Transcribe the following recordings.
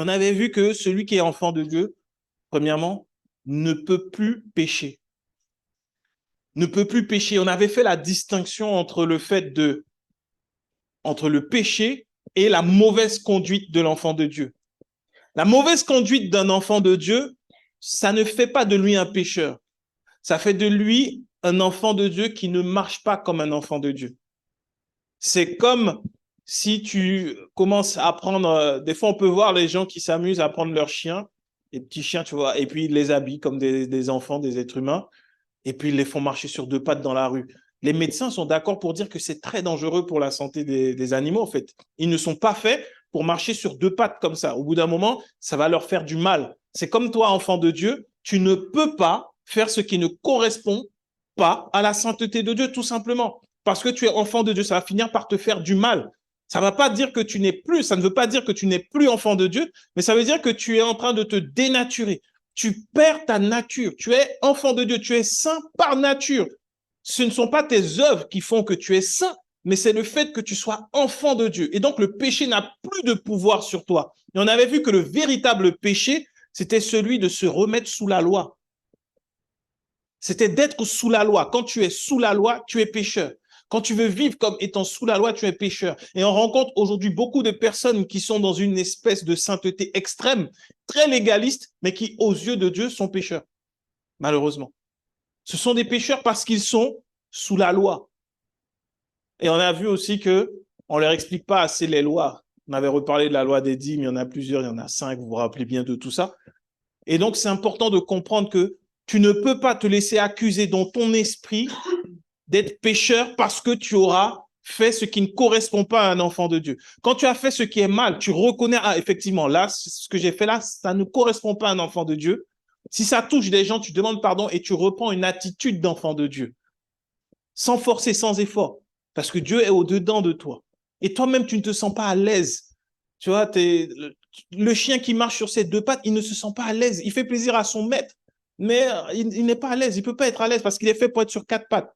on avait vu que celui qui est enfant de Dieu, premièrement, ne peut plus pécher. Ne peut plus pécher. On avait fait la distinction entre le péché et la mauvaise conduite de l'enfant de Dieu. La mauvaise conduite d'un enfant de Dieu, ça ne fait pas de lui un pécheur. Ça fait de lui un enfant de Dieu qui ne marche pas comme un enfant de Dieu. C'est comme si tu commences à prendre... Des fois, on peut voir les gens qui s'amusent à prendre leurs chiens, les petits chiens, tu vois, et puis ils les habillent comme des enfants, des êtres humains, et puis ils les font marcher sur deux pattes dans la rue. Les médecins sont d'accord pour dire que c'est très dangereux pour la santé des animaux, en fait. Ils ne sont pas faits pour marcher sur deux pattes comme ça. Au bout d'un moment, ça va leur faire du mal. C'est comme toi, enfant de Dieu, tu ne peux pas faire ce qui ne correspond pas à la sainteté de Dieu, tout simplement. Parce que tu es enfant de Dieu, ça va finir par te faire du mal. Ça ne va pas dire que tu n'es plus, ça ne veut pas dire que tu n'es plus enfant de Dieu, mais ça veut dire que tu es en train de te dénaturer. Tu perds ta nature. Tu es enfant de Dieu, tu es saint par nature. Ce ne sont pas tes œuvres qui font que tu es saint, mais c'est le fait que tu sois enfant de Dieu. Et donc, le péché n'a plus de pouvoir sur toi. Et on avait vu que le véritable péché, c'était celui de se remettre sous la loi. C'était d'être sous la loi. Quand tu es sous la loi, tu es pécheur. Quand tu veux vivre comme étant sous la loi, tu es pécheur. Et on rencontre aujourd'hui beaucoup de personnes qui sont dans une espèce de sainteté extrême, très légaliste, mais qui, aux yeux de Dieu, sont pécheurs, malheureusement. Ce sont des pécheurs parce qu'ils sont sous la loi. Et on a vu aussi qu'on ne leur explique pas assez les lois. On avait reparlé de la loi des dîmes, il y en a plusieurs, il y en a 5, vous vous rappelez bien de tout ça. Et donc, c'est important de comprendre que tu ne peux pas te laisser accuser dans ton esprit d'être pécheur parce que tu auras fait ce qui ne correspond pas à un enfant de Dieu. Quand tu as fait ce qui est mal, tu reconnais, ah, effectivement, là, ce que j'ai fait là, ça ne correspond pas à un enfant de Dieu. Si ça touche des gens, tu demandes pardon et tu reprends une attitude d'enfant de Dieu. Sans forcer, sans effort. Parce que Dieu est au-dedans de toi. Et toi-même, tu ne te sens pas à l'aise. Tu vois, le chien qui marche sur ses deux pattes, il ne se sent pas à l'aise. Il fait plaisir à son maître, mais il n'est pas à l'aise. Il ne peut pas être à l'aise parce qu'il est fait pour être sur quatre pattes.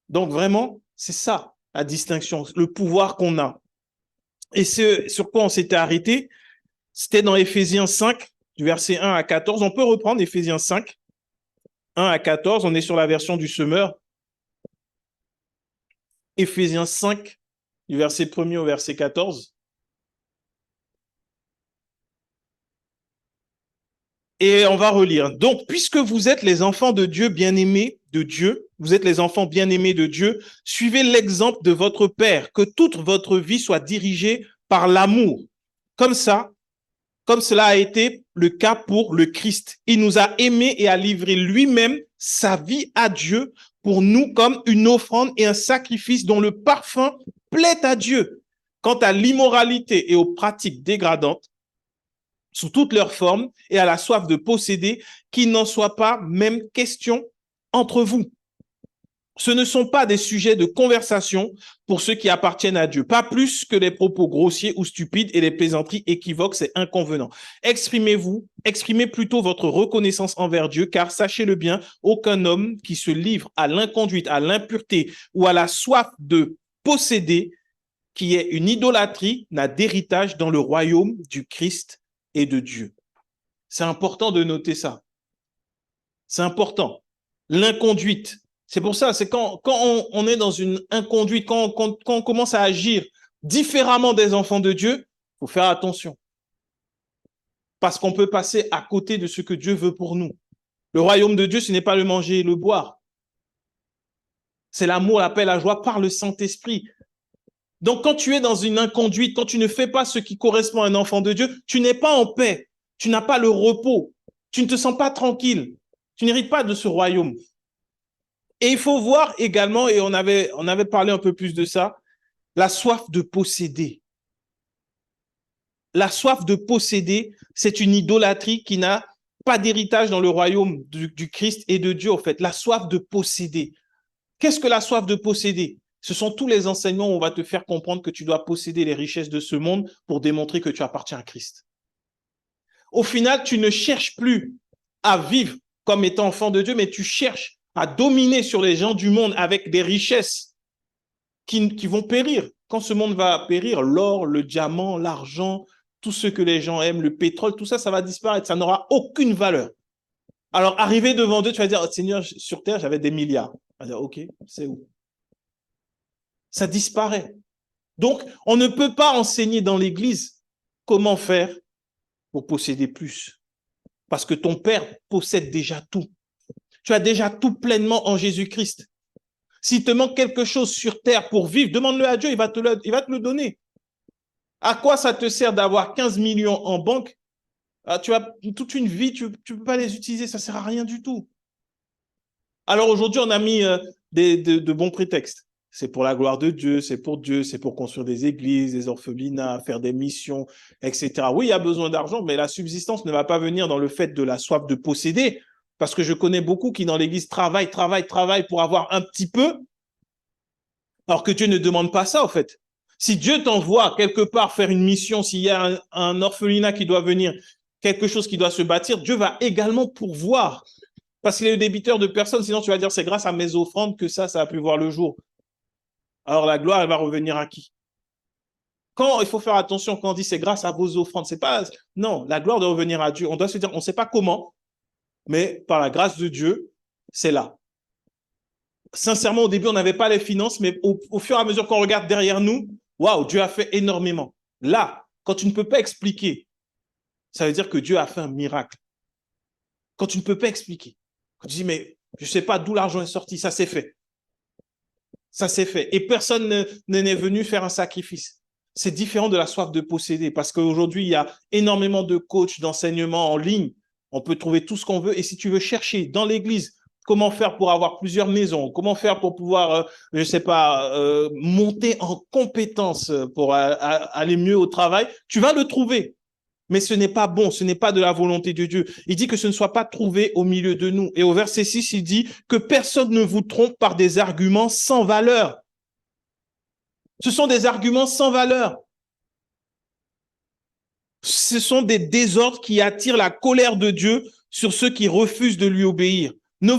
Donc vraiment, c'est ça la distinction, le pouvoir qu'on a. Et ce sur quoi on s'était arrêté, c'était dans Éphésiens 5, du verset 1 à 14. On peut reprendre Éphésiens 5, 1 à 14. On est sur la version du semeur. Éphésiens 5, du verset 1er au verset 14. Et on va relire. Donc, puisque vous êtes les enfants de Dieu bien-aimés de Dieu, vous êtes les enfants bien-aimés de Dieu, suivez l'exemple de votre Père, que toute votre vie soit dirigée par l'amour. Comme ça, comme cela a été le cas pour le Christ. Il nous a aimés et a livré lui-même sa vie à Dieu pour nous comme une offrande et un sacrifice dont le parfum plaît à Dieu. Quant à l'immoralité et aux pratiques dégradantes, sous toutes leurs formes, et à la soif de posséder, qu'il n'en soit pas même question entre vous. Ce ne sont pas des sujets de conversation pour ceux qui appartiennent à Dieu, pas plus que les propos grossiers ou stupides et les plaisanteries équivoques et inconvenants. Exprimez plutôt votre reconnaissance envers Dieu, car sachez-le bien, aucun homme qui se livre à l'inconduite, à l'impureté ou à la soif de posséder, qui est une idolâtrie, n'a d'héritage dans le royaume du Christ et de Dieu. C'est important de noter ça. C'est important. L'inconduite. C'est pour ça, c'est quand on est dans une inconduite, quand on commence à agir différemment des enfants de Dieu, il faut faire attention. Parce qu'on peut passer à côté de ce que Dieu veut pour nous. Le royaume de Dieu, ce n'est pas le manger et le boire. C'est l'amour, la paix, la joie par le Saint-Esprit. Donc, quand tu es dans une inconduite, quand tu ne fais pas ce qui correspond à un enfant de Dieu, tu n'es pas en paix. Tu n'as pas le repos. Tu ne te sens pas tranquille. Tu n'hérites pas de ce royaume. Et il faut voir également, et on avait parlé un peu plus de ça, la soif de posséder. La soif de posséder, c'est une idolâtrie qui n'a pas d'héritage dans le royaume du Christ et de Dieu, en fait. La soif de posséder. Qu'est-ce que la soif de posséder? Ce sont tous les enseignements où on va te faire comprendre que tu dois posséder les richesses de ce monde pour démontrer que tu appartiens à Christ. Au final, tu ne cherches plus à vivre comme étant enfant de Dieu, mais tu cherches à dominer sur les gens du monde avec des richesses qui vont périr. Quand ce monde va périr, l'or, le diamant, l'argent, tout ce que les gens aiment, le pétrole, tout ça, ça va disparaître. Ça n'aura aucune valeur. Alors, arrivé devant Dieu, tu vas dire, oh, Seigneur, sur terre, j'avais des milliards. On va dire, OK, c'est où? Ça disparaît. Donc, on ne peut pas enseigner dans l'Église comment faire pour posséder plus. Parce que ton Père possède déjà tout. Tu as déjà tout pleinement en Jésus-Christ. S'il te manque quelque chose sur terre pour vivre, demande-le à Dieu, il va te le donner. À quoi ça te sert d'avoir 15 millions en banque? Tu as toute une vie, tu ne peux pas les utiliser, ça ne sert à rien du tout. Alors aujourd'hui, on a mis de bons prétextes. C'est pour la gloire de Dieu, c'est pour construire des églises, des orphelinats, faire des missions, etc. Oui, il y a besoin d'argent, mais la subsistance ne va pas venir dans le fait de la soif de posséder, parce que je connais beaucoup qui dans l'église travaillent pour avoir un petit peu, alors que Dieu ne demande pas ça, en fait. Si Dieu t'envoie quelque part faire une mission, s'il y a un orphelinat qui doit venir, quelque chose qui doit se bâtir, Dieu va également pourvoir. Parce qu'il est le débiteur de personne, sinon tu vas dire c'est grâce à mes offrandes que ça a pu voir le jour. Alors la gloire, elle va revenir à qui? Quand il faut faire attention quand on dit c'est grâce à vos offrandes, c'est pas. Non, la gloire doit revenir à Dieu. On doit se dire, on ne sait pas comment, mais par la grâce de Dieu, c'est là. Sincèrement, au début, on n'avait pas les finances, mais au fur et à mesure qu'on regarde derrière nous, waouh, Dieu a fait énormément. Là, quand tu ne peux pas expliquer, ça veut dire que Dieu a fait un miracle. Quand tu ne peux pas expliquer, quand tu dis, mais je ne sais pas d'où l'argent est sorti, ça s'est fait. Ça s'est fait. Et personne n'est venu faire un sacrifice. C'est différent de la soif de posséder parce qu'aujourd'hui, il y a énormément de coachs, d'enseignements en ligne. On peut trouver tout ce qu'on veut. Et si tu veux chercher dans l'église comment faire pour avoir plusieurs maisons, comment faire pour pouvoir, je ne sais pas, monter en compétences pour aller mieux au travail, tu vas le trouver. Mais ce n'est pas bon, ce n'est pas de la volonté de Dieu. Il dit que ce ne soit pas trouvé au milieu de nous. Et au verset 6, il dit que personne ne vous trompe par des arguments sans valeur. Ce sont des arguments sans valeur. Ce sont des désordres qui attirent la colère de Dieu sur ceux qui refusent de lui obéir. Ne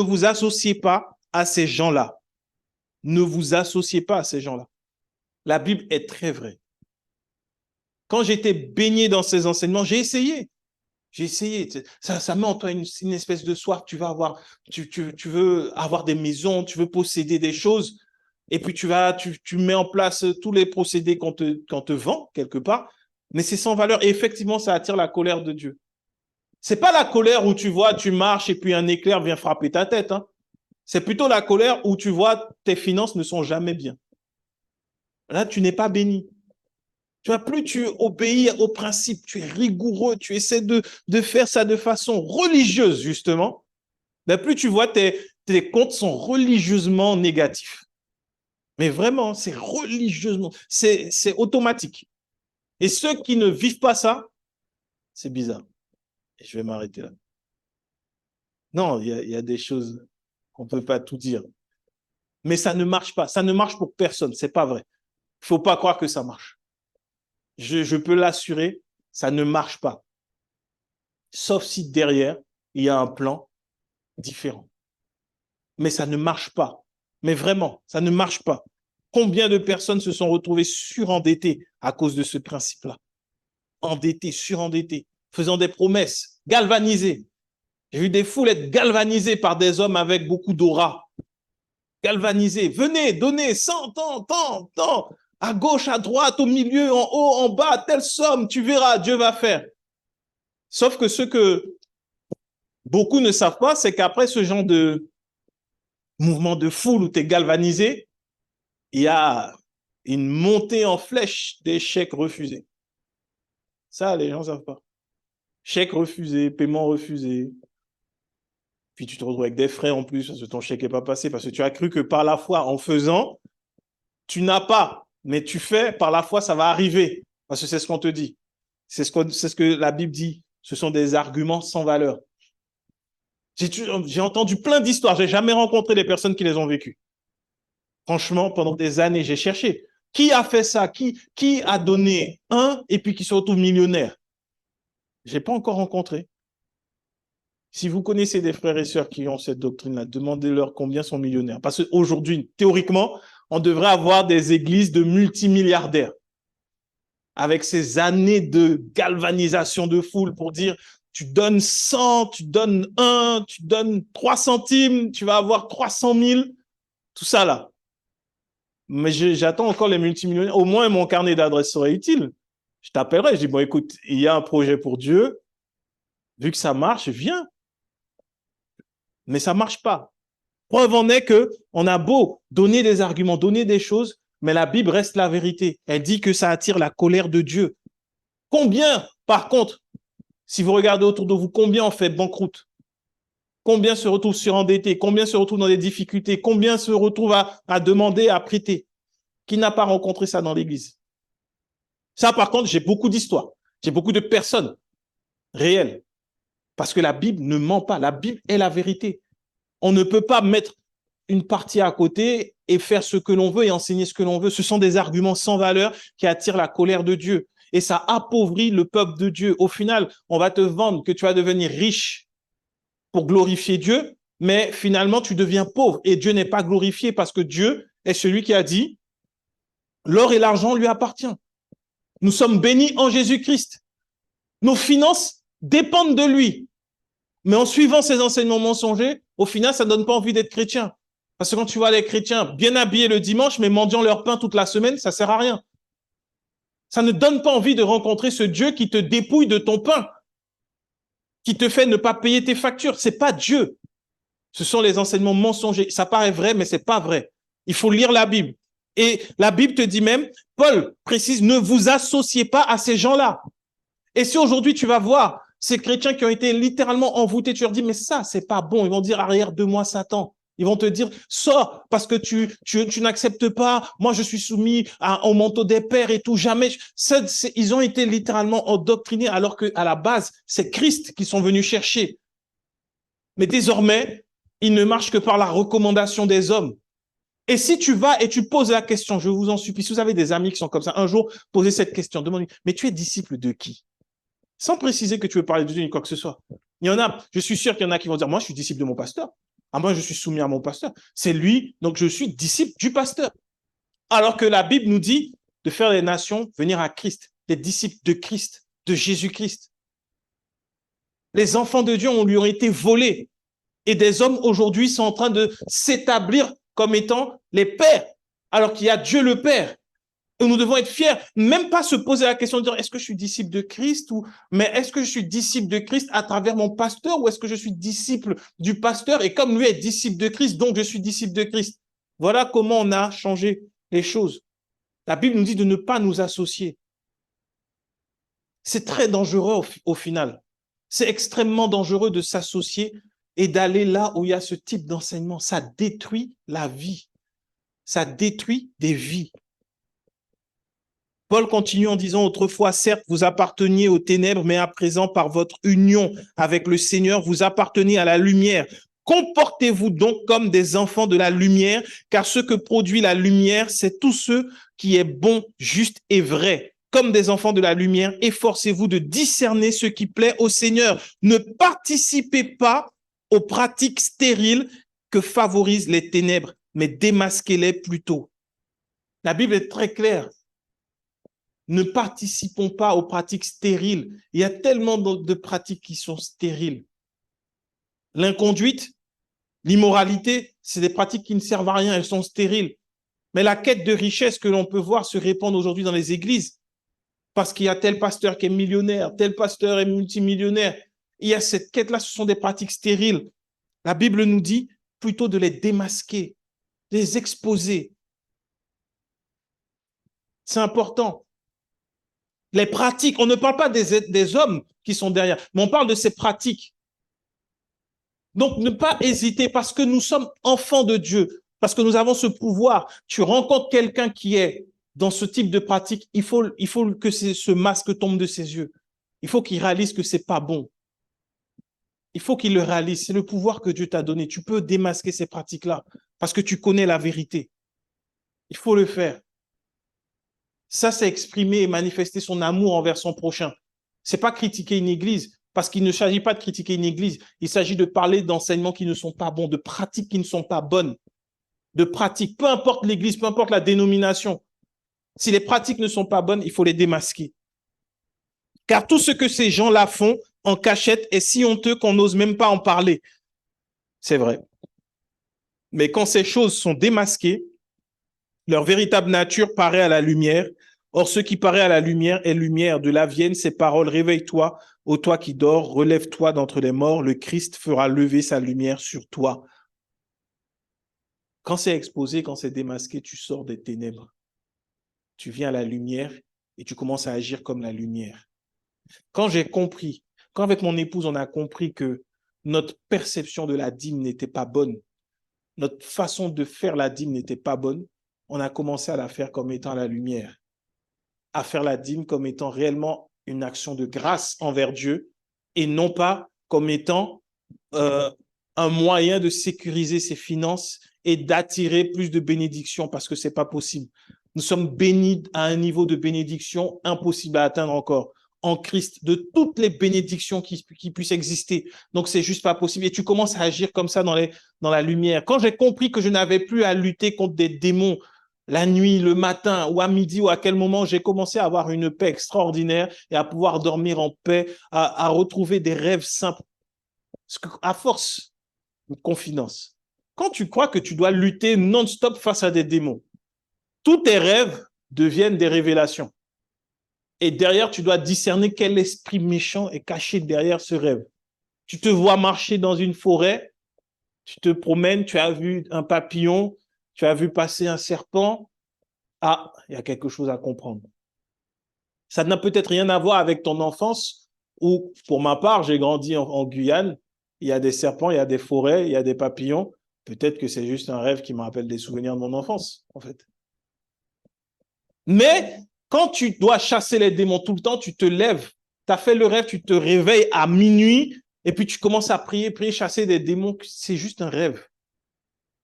vous associez pas à ces gens-là. Ne vous associez pas à ces gens-là. La Bible est très vraie. Quand j'étais baigné dans ces enseignements, j'ai essayé. Ça met en toi une espèce de soif. Tu veux avoir des maisons, tu veux posséder des choses. Et puis tu mets en place tous les procédés qu'on te vend quelque part. Mais c'est sans valeur. Et effectivement, ça attire la colère de Dieu. C'est pas la colère où tu vois, tu marches et puis un éclair vient frapper ta tête. Hein. C'est plutôt la colère où tu vois, tes finances ne sont jamais bien. Là, tu n'es pas béni. Tu vois, plus tu obéis au principe, tu es rigoureux, tu essaies de faire ça de façon religieuse, justement, mais plus tu vois tes comptes sont religieusement négatifs. Mais vraiment, c'est religieusement, c'est automatique. Et ceux qui ne vivent pas ça, c'est bizarre. Et je vais m'arrêter là. Non, il y a des choses qu'on ne peut pas tout dire. Mais ça ne marche pas. Ça ne marche pour personne. C'est pas vrai. Il ne faut pas croire que ça marche. Je peux l'assurer, ça ne marche pas. Sauf si derrière, il y a un plan différent. Mais ça ne marche pas. Mais vraiment, ça ne marche pas. Combien de personnes se sont retrouvées surendettées à cause de ce principe-là? Endettées, surendettées, faisant des promesses, galvanisées. J'ai vu des foules être galvanisées par des hommes avec beaucoup d'aura. Galvanisées. Venez, donnez 100, tant, à gauche, à droite, au milieu, en haut, en bas, telle somme, tu verras, Dieu va faire. Sauf que ce que beaucoup ne savent pas, c'est qu'après ce genre de mouvement de foule où tu es galvanisé, il y a une montée en flèche des chèques refusés. Ça, les gens ne savent pas. Chèque refusé, paiement refusé. Puis tu te retrouves avec des frais en plus parce que ton chèque n'est pas passé, parce que tu as cru que par la foi, en faisant, tu n'as pas, mais tu fais, par la foi, ça va arriver. Parce que c'est ce qu'on te dit. C'est ce que la Bible dit. Ce sont des arguments sans valeur. J'ai entendu plein d'histoires. Je n'ai jamais rencontré des personnes qui les ont vécues. Franchement, pendant des années, j'ai cherché. Qui a fait ça? Qui a donné un et puis qui se retrouve millionnaire? Je n'ai pas encore rencontré. Si vous connaissez des frères et sœurs qui ont cette doctrine-là, demandez-leur combien sont millionnaires. Parce qu'aujourd'hui, théoriquement, on devrait avoir des églises de multimilliardaires. avec ces années de galvanisation de foule pour dire tu donnes 100, tu donnes 1, tu donnes 3 centimes, tu vas avoir 300 000, tout ça là. Mais j'attends encore les multimillionnaires. Au moins, mon carnet d'adresses serait utile. Je t'appellerai, je dis, bon, écoute, il y a un projet pour Dieu. Vu que ça marche, viens. Mais ça ne marche pas. Preuve en est qu'on a beau donner des arguments, donner des choses, mais la Bible reste la vérité. Elle dit que ça attire la colère de Dieu. Combien, par contre, si vous regardez autour de vous, combien on fait banqueroute? Combien se retrouvent surendettés? Combien se retrouvent dans des difficultés? Combien se retrouvent à demander, à prêter? Qui n'a pas rencontré ça dans l'Église? Ça, par contre, j'ai beaucoup d'histoires. J'ai beaucoup de personnes réelles. Parce que la Bible ne ment pas. La Bible est la vérité. On ne peut pas mettre une partie à côté et faire ce que l'on veut et enseigner ce que l'on veut. Ce sont des arguments sans valeur qui attirent la colère de Dieu. Et ça appauvrit le peuple de Dieu. Au final, on va te vendre que tu vas devenir riche pour glorifier Dieu, mais finalement, tu deviens pauvre et Dieu n'est pas glorifié parce que Dieu est celui qui a dit « L'or et l'argent lui appartiennent. Nous sommes bénis en Jésus-Christ. Nos finances dépendent de lui. » Mais en suivant ces enseignements mensongers, au final, ça ne donne pas envie d'être chrétien. Parce que quand tu vois les chrétiens bien habillés le dimanche, mais mendiant leur pain toute la semaine, ça ne sert à rien. Ça ne donne pas envie de rencontrer ce Dieu qui te dépouille de ton pain, qui te fait ne pas payer tes factures. Ce n'est pas Dieu. Ce sont les enseignements mensongers. Ça paraît vrai, mais ce n'est pas vrai. Il faut lire la Bible. Et la Bible te dit même, Paul précise, ne vous associez pas à ces gens-là. Et si aujourd'hui tu vas voir ces chrétiens qui ont été littéralement envoûtés, tu leur dis, mais ça, c'est pas bon. Ils vont dire, arrière de moi, Satan. Ils vont te dire, sors parce que tu n'acceptes pas. Moi, je suis soumis au manteau des pères et tout. Jamais. Ils ont été littéralement endoctrinés alors qu'à la base, c'est Christ qu'ils sont venus chercher. Mais désormais, ils ne marchent que par la recommandation des hommes. Et si tu vas et tu poses la question, je vous en supplie, si vous avez des amis qui sont comme ça, un jour, posez cette question, demandez, mais tu es disciple de qui? Sans préciser que tu veux parler de Dieu ni quoi que ce soit. Il y en a, je suis sûr qu'il y en a qui vont dire, moi, je suis disciple de mon pasteur. Ah, moi, je suis soumis à mon pasteur. C'est lui, donc je suis disciple du pasteur. Alors que la Bible nous dit de faire les nations venir à Christ, des disciples de Christ, de Jésus-Christ. Les enfants de Dieu lui ont été volés. Et des hommes aujourd'hui sont en train de s'établir comme étant les pères, alors qu'il y a Dieu le Père. Et nous devons être fiers, même pas se poser la question de dire est-ce que je suis disciple de Christ mais est-ce que je suis disciple de Christ à travers mon pasteur ou est-ce que je suis disciple du pasteur et comme lui est disciple de Christ, donc je suis disciple de Christ. Voilà comment on a changé les choses. La Bible nous dit de ne pas nous associer. C'est très dangereux au final. C'est extrêmement dangereux de s'associer et d'aller là où il y a ce type d'enseignement. Ça détruit la vie. Ça détruit des vies. Paul continue en disant, autrefois, certes, vous apparteniez aux ténèbres, mais à présent, par votre union avec le Seigneur, vous appartenez à la lumière. Comportez-vous donc comme des enfants de la lumière, car ce que produit la lumière, c'est tout ce qui est bon, juste et vrai. Comme des enfants de la lumière, efforcez-vous de discerner ce qui plaît au Seigneur. Ne participez pas aux pratiques stériles que favorisent les ténèbres, mais démasquez-les plutôt. La Bible est très claire. Ne participons pas aux pratiques stériles. Il y a tellement de pratiques qui sont stériles. L'inconduite, l'immoralité, c'est des pratiques qui ne servent à rien, elles sont stériles. Mais la quête de richesse que l'on peut voir se répandre aujourd'hui dans les églises, parce qu'il y a tel pasteur qui est millionnaire, tel pasteur est multimillionnaire. Il y a cette quête-là, ce sont des pratiques stériles. La Bible nous dit plutôt de les démasquer, de les exposer. C'est important. Les pratiques, on ne parle pas des hommes qui sont derrière, mais on parle de ces pratiques. Donc, ne pas hésiter parce que nous sommes enfants de Dieu, parce que nous avons ce pouvoir. Tu rencontres quelqu'un qui est dans ce type de pratique, il faut que ce masque tombe de ses yeux. Il faut qu'il réalise que c'est pas bon. Il faut qu'il le réalise. C'est le pouvoir que Dieu t'a donné. Tu peux démasquer ces pratiques-là parce que tu connais la vérité. Il faut le faire. Ça, c'est exprimer et manifester son amour envers son prochain. C'est pas critiquer une église, parce qu'il ne s'agit pas de critiquer une église. Il s'agit de parler d'enseignements qui ne sont pas bons, de pratiques qui ne sont pas bonnes, de pratiques, peu importe l'église, peu importe la dénomination. Si les pratiques ne sont pas bonnes, il faut les démasquer. Car tout ce que ces gens-là font en cachette est si honteux qu'on n'ose même pas en parler. C'est vrai. Mais quand ces choses sont démasquées, leur véritable nature paraît à la lumière. Or, ce qui paraît à la lumière est lumière. De là viennent ces paroles. Réveille-toi, ô toi qui dors, relève-toi d'entre les morts. Le Christ fera lever sa lumière sur toi. Quand c'est exposé, quand c'est démasqué, tu sors des ténèbres. Tu viens à la lumière et tu commences à agir comme la lumière. Quand j'ai compris, quand avec mon épouse, on a compris que notre perception de la dîme n'était pas bonne, notre façon de faire la dîme n'était pas bonne, on a commencé à la faire comme étant la lumière, à faire la dîme comme étant réellement une action de grâce envers Dieu et non pas comme étant un moyen de sécuriser ses finances et d'attirer plus de bénédictions parce que ce n'est pas possible. Nous sommes bénis à un niveau de bénédiction impossible à atteindre encore en Christ, de toutes les bénédictions qui puissent exister. Donc, c'est juste pas possible. Et tu commences à agir comme ça dans la lumière. Quand j'ai compris que je n'avais plus à lutter contre des démons la nuit, le matin ou à midi ou à quel moment, j'ai commencé à avoir une paix extraordinaire et à pouvoir dormir en paix, à retrouver des rêves simples. Parce qu'à force de confidence, quand tu crois que tu dois lutter non-stop face à des démons, tous tes rêves deviennent des révélations. Et derrière, tu dois discerner quel esprit méchant est caché derrière ce rêve. Tu te vois marcher dans une forêt, tu te promènes, tu as vu un papillon, tu as vu passer un serpent. Ah, il y a quelque chose à comprendre. Ça n'a peut-être rien à voir avec ton enfance, ou pour ma part, j'ai grandi en Guyane, il y a des serpents, il y a des forêts, il y a des papillons. Peut-être que c'est juste un rêve qui me rappelle des souvenirs de mon enfance, en fait. Mais quand tu dois chasser les démons tout le temps, tu te lèves, tu as fait le rêve, tu te réveilles à minuit et puis tu commences à prier, chasser des démons. C'est juste un rêve.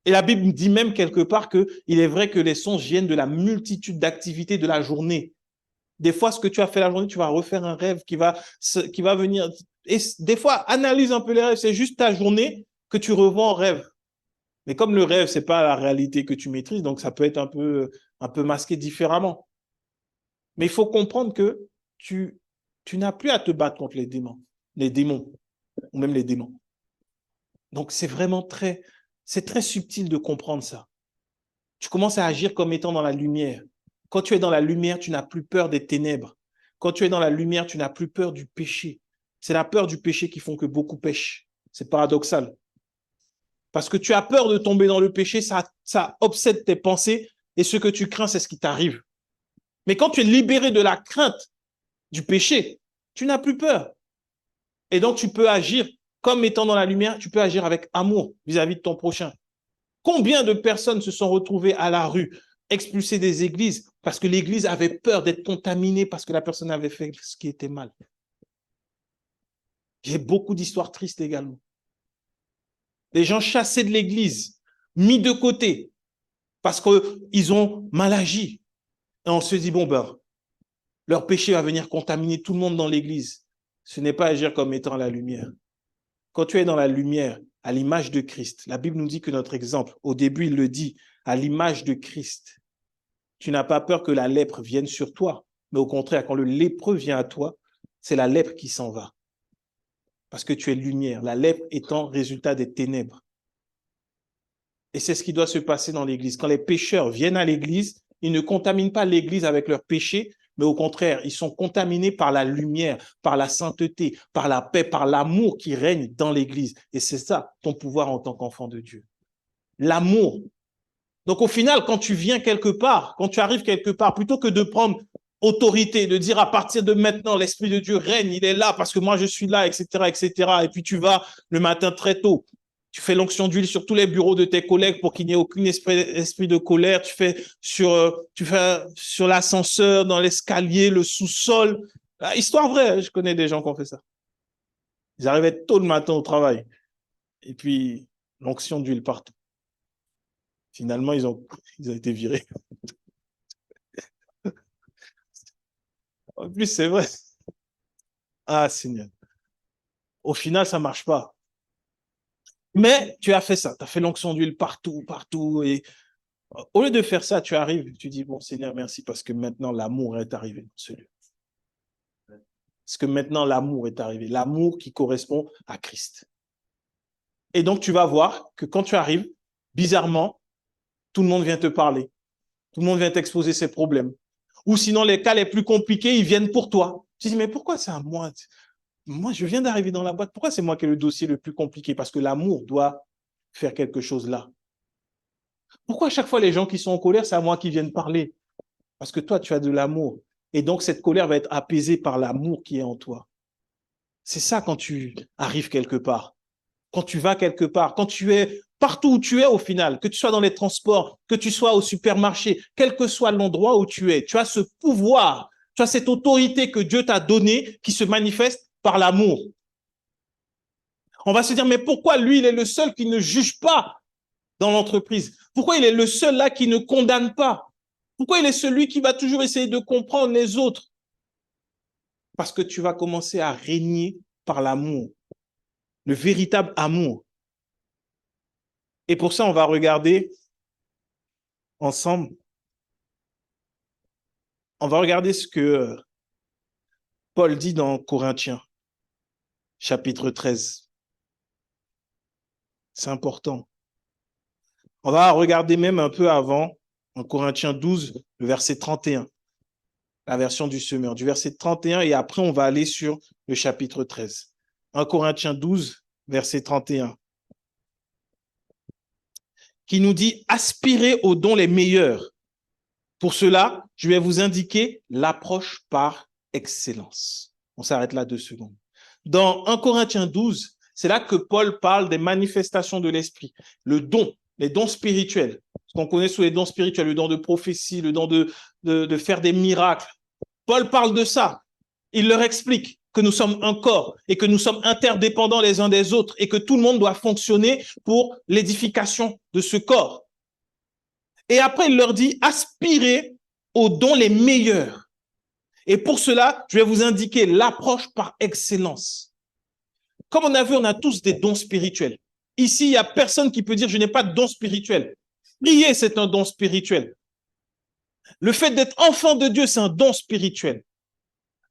Et la Bible dit même quelque part qu'il est vrai que les songes viennent de la multitude d'activités de la journée. Des fois, ce que tu as fait la journée, tu vas refaire un rêve qui va venir. Et des fois, analyse un peu les rêves. C'est juste ta journée que tu revois en rêve. Mais comme le rêve, ce n'est pas la réalité que tu maîtrises, donc ça peut être un peu masqué différemment. Mais il faut comprendre que tu n'as plus à te battre contre les démons, ou même les démons. Donc, c'est très subtil de comprendre ça. Tu commences à agir comme étant dans la lumière. Quand tu es dans la lumière, tu n'as plus peur des ténèbres. Quand tu es dans la lumière, tu n'as plus peur du péché. C'est la peur du péché qui font que beaucoup pêchent. C'est paradoxal. Parce que tu as peur de tomber dans le péché, ça obsède tes pensées et ce que tu crains, c'est ce qui t'arrive. Mais quand tu es libéré de la crainte du péché, tu n'as plus peur. Et donc, tu peux agir comme étant dans la lumière, tu peux agir avec amour vis-à-vis de ton prochain. Combien de personnes se sont retrouvées à la rue, expulsées des églises, parce que l'église avait peur d'être contaminée, parce que la personne avait fait ce qui était mal. J'ai beaucoup d'histoires tristes également. Les gens chassés de l'église, mis de côté, parce qu'ils ont mal agi. Et on se dit, bon, ben, leur péché va venir contaminer tout le monde dans l'église. Ce n'est pas agir comme étant la lumière. Quand tu es dans la lumière, à l'image de Christ, la Bible nous dit que notre exemple, au début, il le dit, à l'image de Christ, tu n'as pas peur que la lèpre vienne sur toi, mais au contraire, quand le lépreux vient à toi, c'est la lèpre qui s'en va. Parce que tu es lumière, la lèpre étant résultat des ténèbres. Et c'est ce qui doit se passer dans l'église. Quand les pécheurs viennent à l'église, ils ne contaminent pas l'église avec leurs péchés, mais au contraire, ils sont contaminés par la lumière, par la sainteté, par la paix, par l'amour qui règne dans l'église. Et c'est ça, ton pouvoir en tant qu'enfant de Dieu. L'amour. Donc au final, quand tu viens quelque part, quand tu arrives quelque part, plutôt que de prendre autorité, de dire à partir de maintenant, l'Esprit de Dieu règne, il est là parce que moi je suis là, etc., etc. Et puis tu vas le matin très tôt, tu fais l'onction d'huile sur tous les bureaux de tes collègues pour qu'il n'y ait aucun esprit de colère. Tu fais sur l'ascenseur, dans l'escalier, le sous-sol. Histoire vraie, je connais des gens qui ont fait ça. Ils arrivaient tôt le matin au travail. Et puis, l'onction d'huile partout. Finalement, ils ont été virés. En plus, c'est vrai. Ah, Seigneur. Au final, ça ne marche pas. Mais tu as fait ça. Tu as fait l'onction d'huile partout, partout. Et Au lieu de faire ça, tu arrives, tu dis, bon Seigneur, merci parce que maintenant l'amour est arrivé dans ce lieu. Parce que maintenant l'amour est arrivé, l'amour qui correspond à Christ. Et donc tu vas voir que quand tu arrives, bizarrement, tout le monde vient te parler, tout le monde vient t'exposer ses problèmes. Ou sinon, les cas les plus compliqués, ils viennent pour toi. Tu dis, mais pourquoi c'est à moi? Moi, je viens d'arriver dans la boîte. Pourquoi c'est moi qui ai le dossier le plus compliqué? Parce que l'amour doit faire quelque chose là. Pourquoi à chaque fois les gens qui sont en colère, c'est à moi qui viennent parler? Parce que toi, tu as de l'amour. Et donc, cette colère va être apaisée par l'amour qui est en toi. C'est ça quand tu arrives quelque part. Quand tu vas quelque part, quand tu es partout où tu es au final, que tu sois dans les transports, que tu sois au supermarché, quel que soit l'endroit où tu es, tu as ce pouvoir, tu as cette autorité que Dieu t'a donnée qui se manifeste par l'amour. On va se dire, mais pourquoi lui, il est le seul qui ne juge pas dans l'entreprise? Pourquoi il est le seul là qui ne condamne pas? Pourquoi il est celui qui va toujours essayer de comprendre les autres? Parce que tu vas commencer à régner par l'amour, le véritable amour. Et pour ça, on va regarder ensemble, on va regarder ce que Paul dit dans Corinthiens, chapitre 13. C'est important. On va regarder même un peu avant, en Corinthiens 12, le verset 31, la version du semeur, du verset 31, et après on va aller sur le chapitre 13. En Corinthiens 12, verset 31, qui nous dit « Aspirez aux dons les meilleurs. Pour cela, je vais vous indiquer l'approche par excellence. » On s'arrête là 2 secondes. Dans 1 Corinthiens 12, c'est là que Paul parle des manifestations de l'esprit, le don, les dons spirituels. Ce qu'on connaît sous les dons spirituels, le don de prophétie, le don de faire des miracles. Paul parle de ça. Il leur explique que nous sommes un corps et que nous sommes interdépendants les uns des autres et que tout le monde doit fonctionner pour l'édification de ce corps. Et après, il leur dit, aspirez aux dons les meilleurs. Et pour cela, je vais vous indiquer l'approche par excellence. Comme on a vu, on a tous des dons spirituels. Ici, il n'y a personne qui peut dire, je n'ai pas de don spirituel. Prier, c'est un don spirituel. Le fait d'être enfant de Dieu, c'est un don spirituel.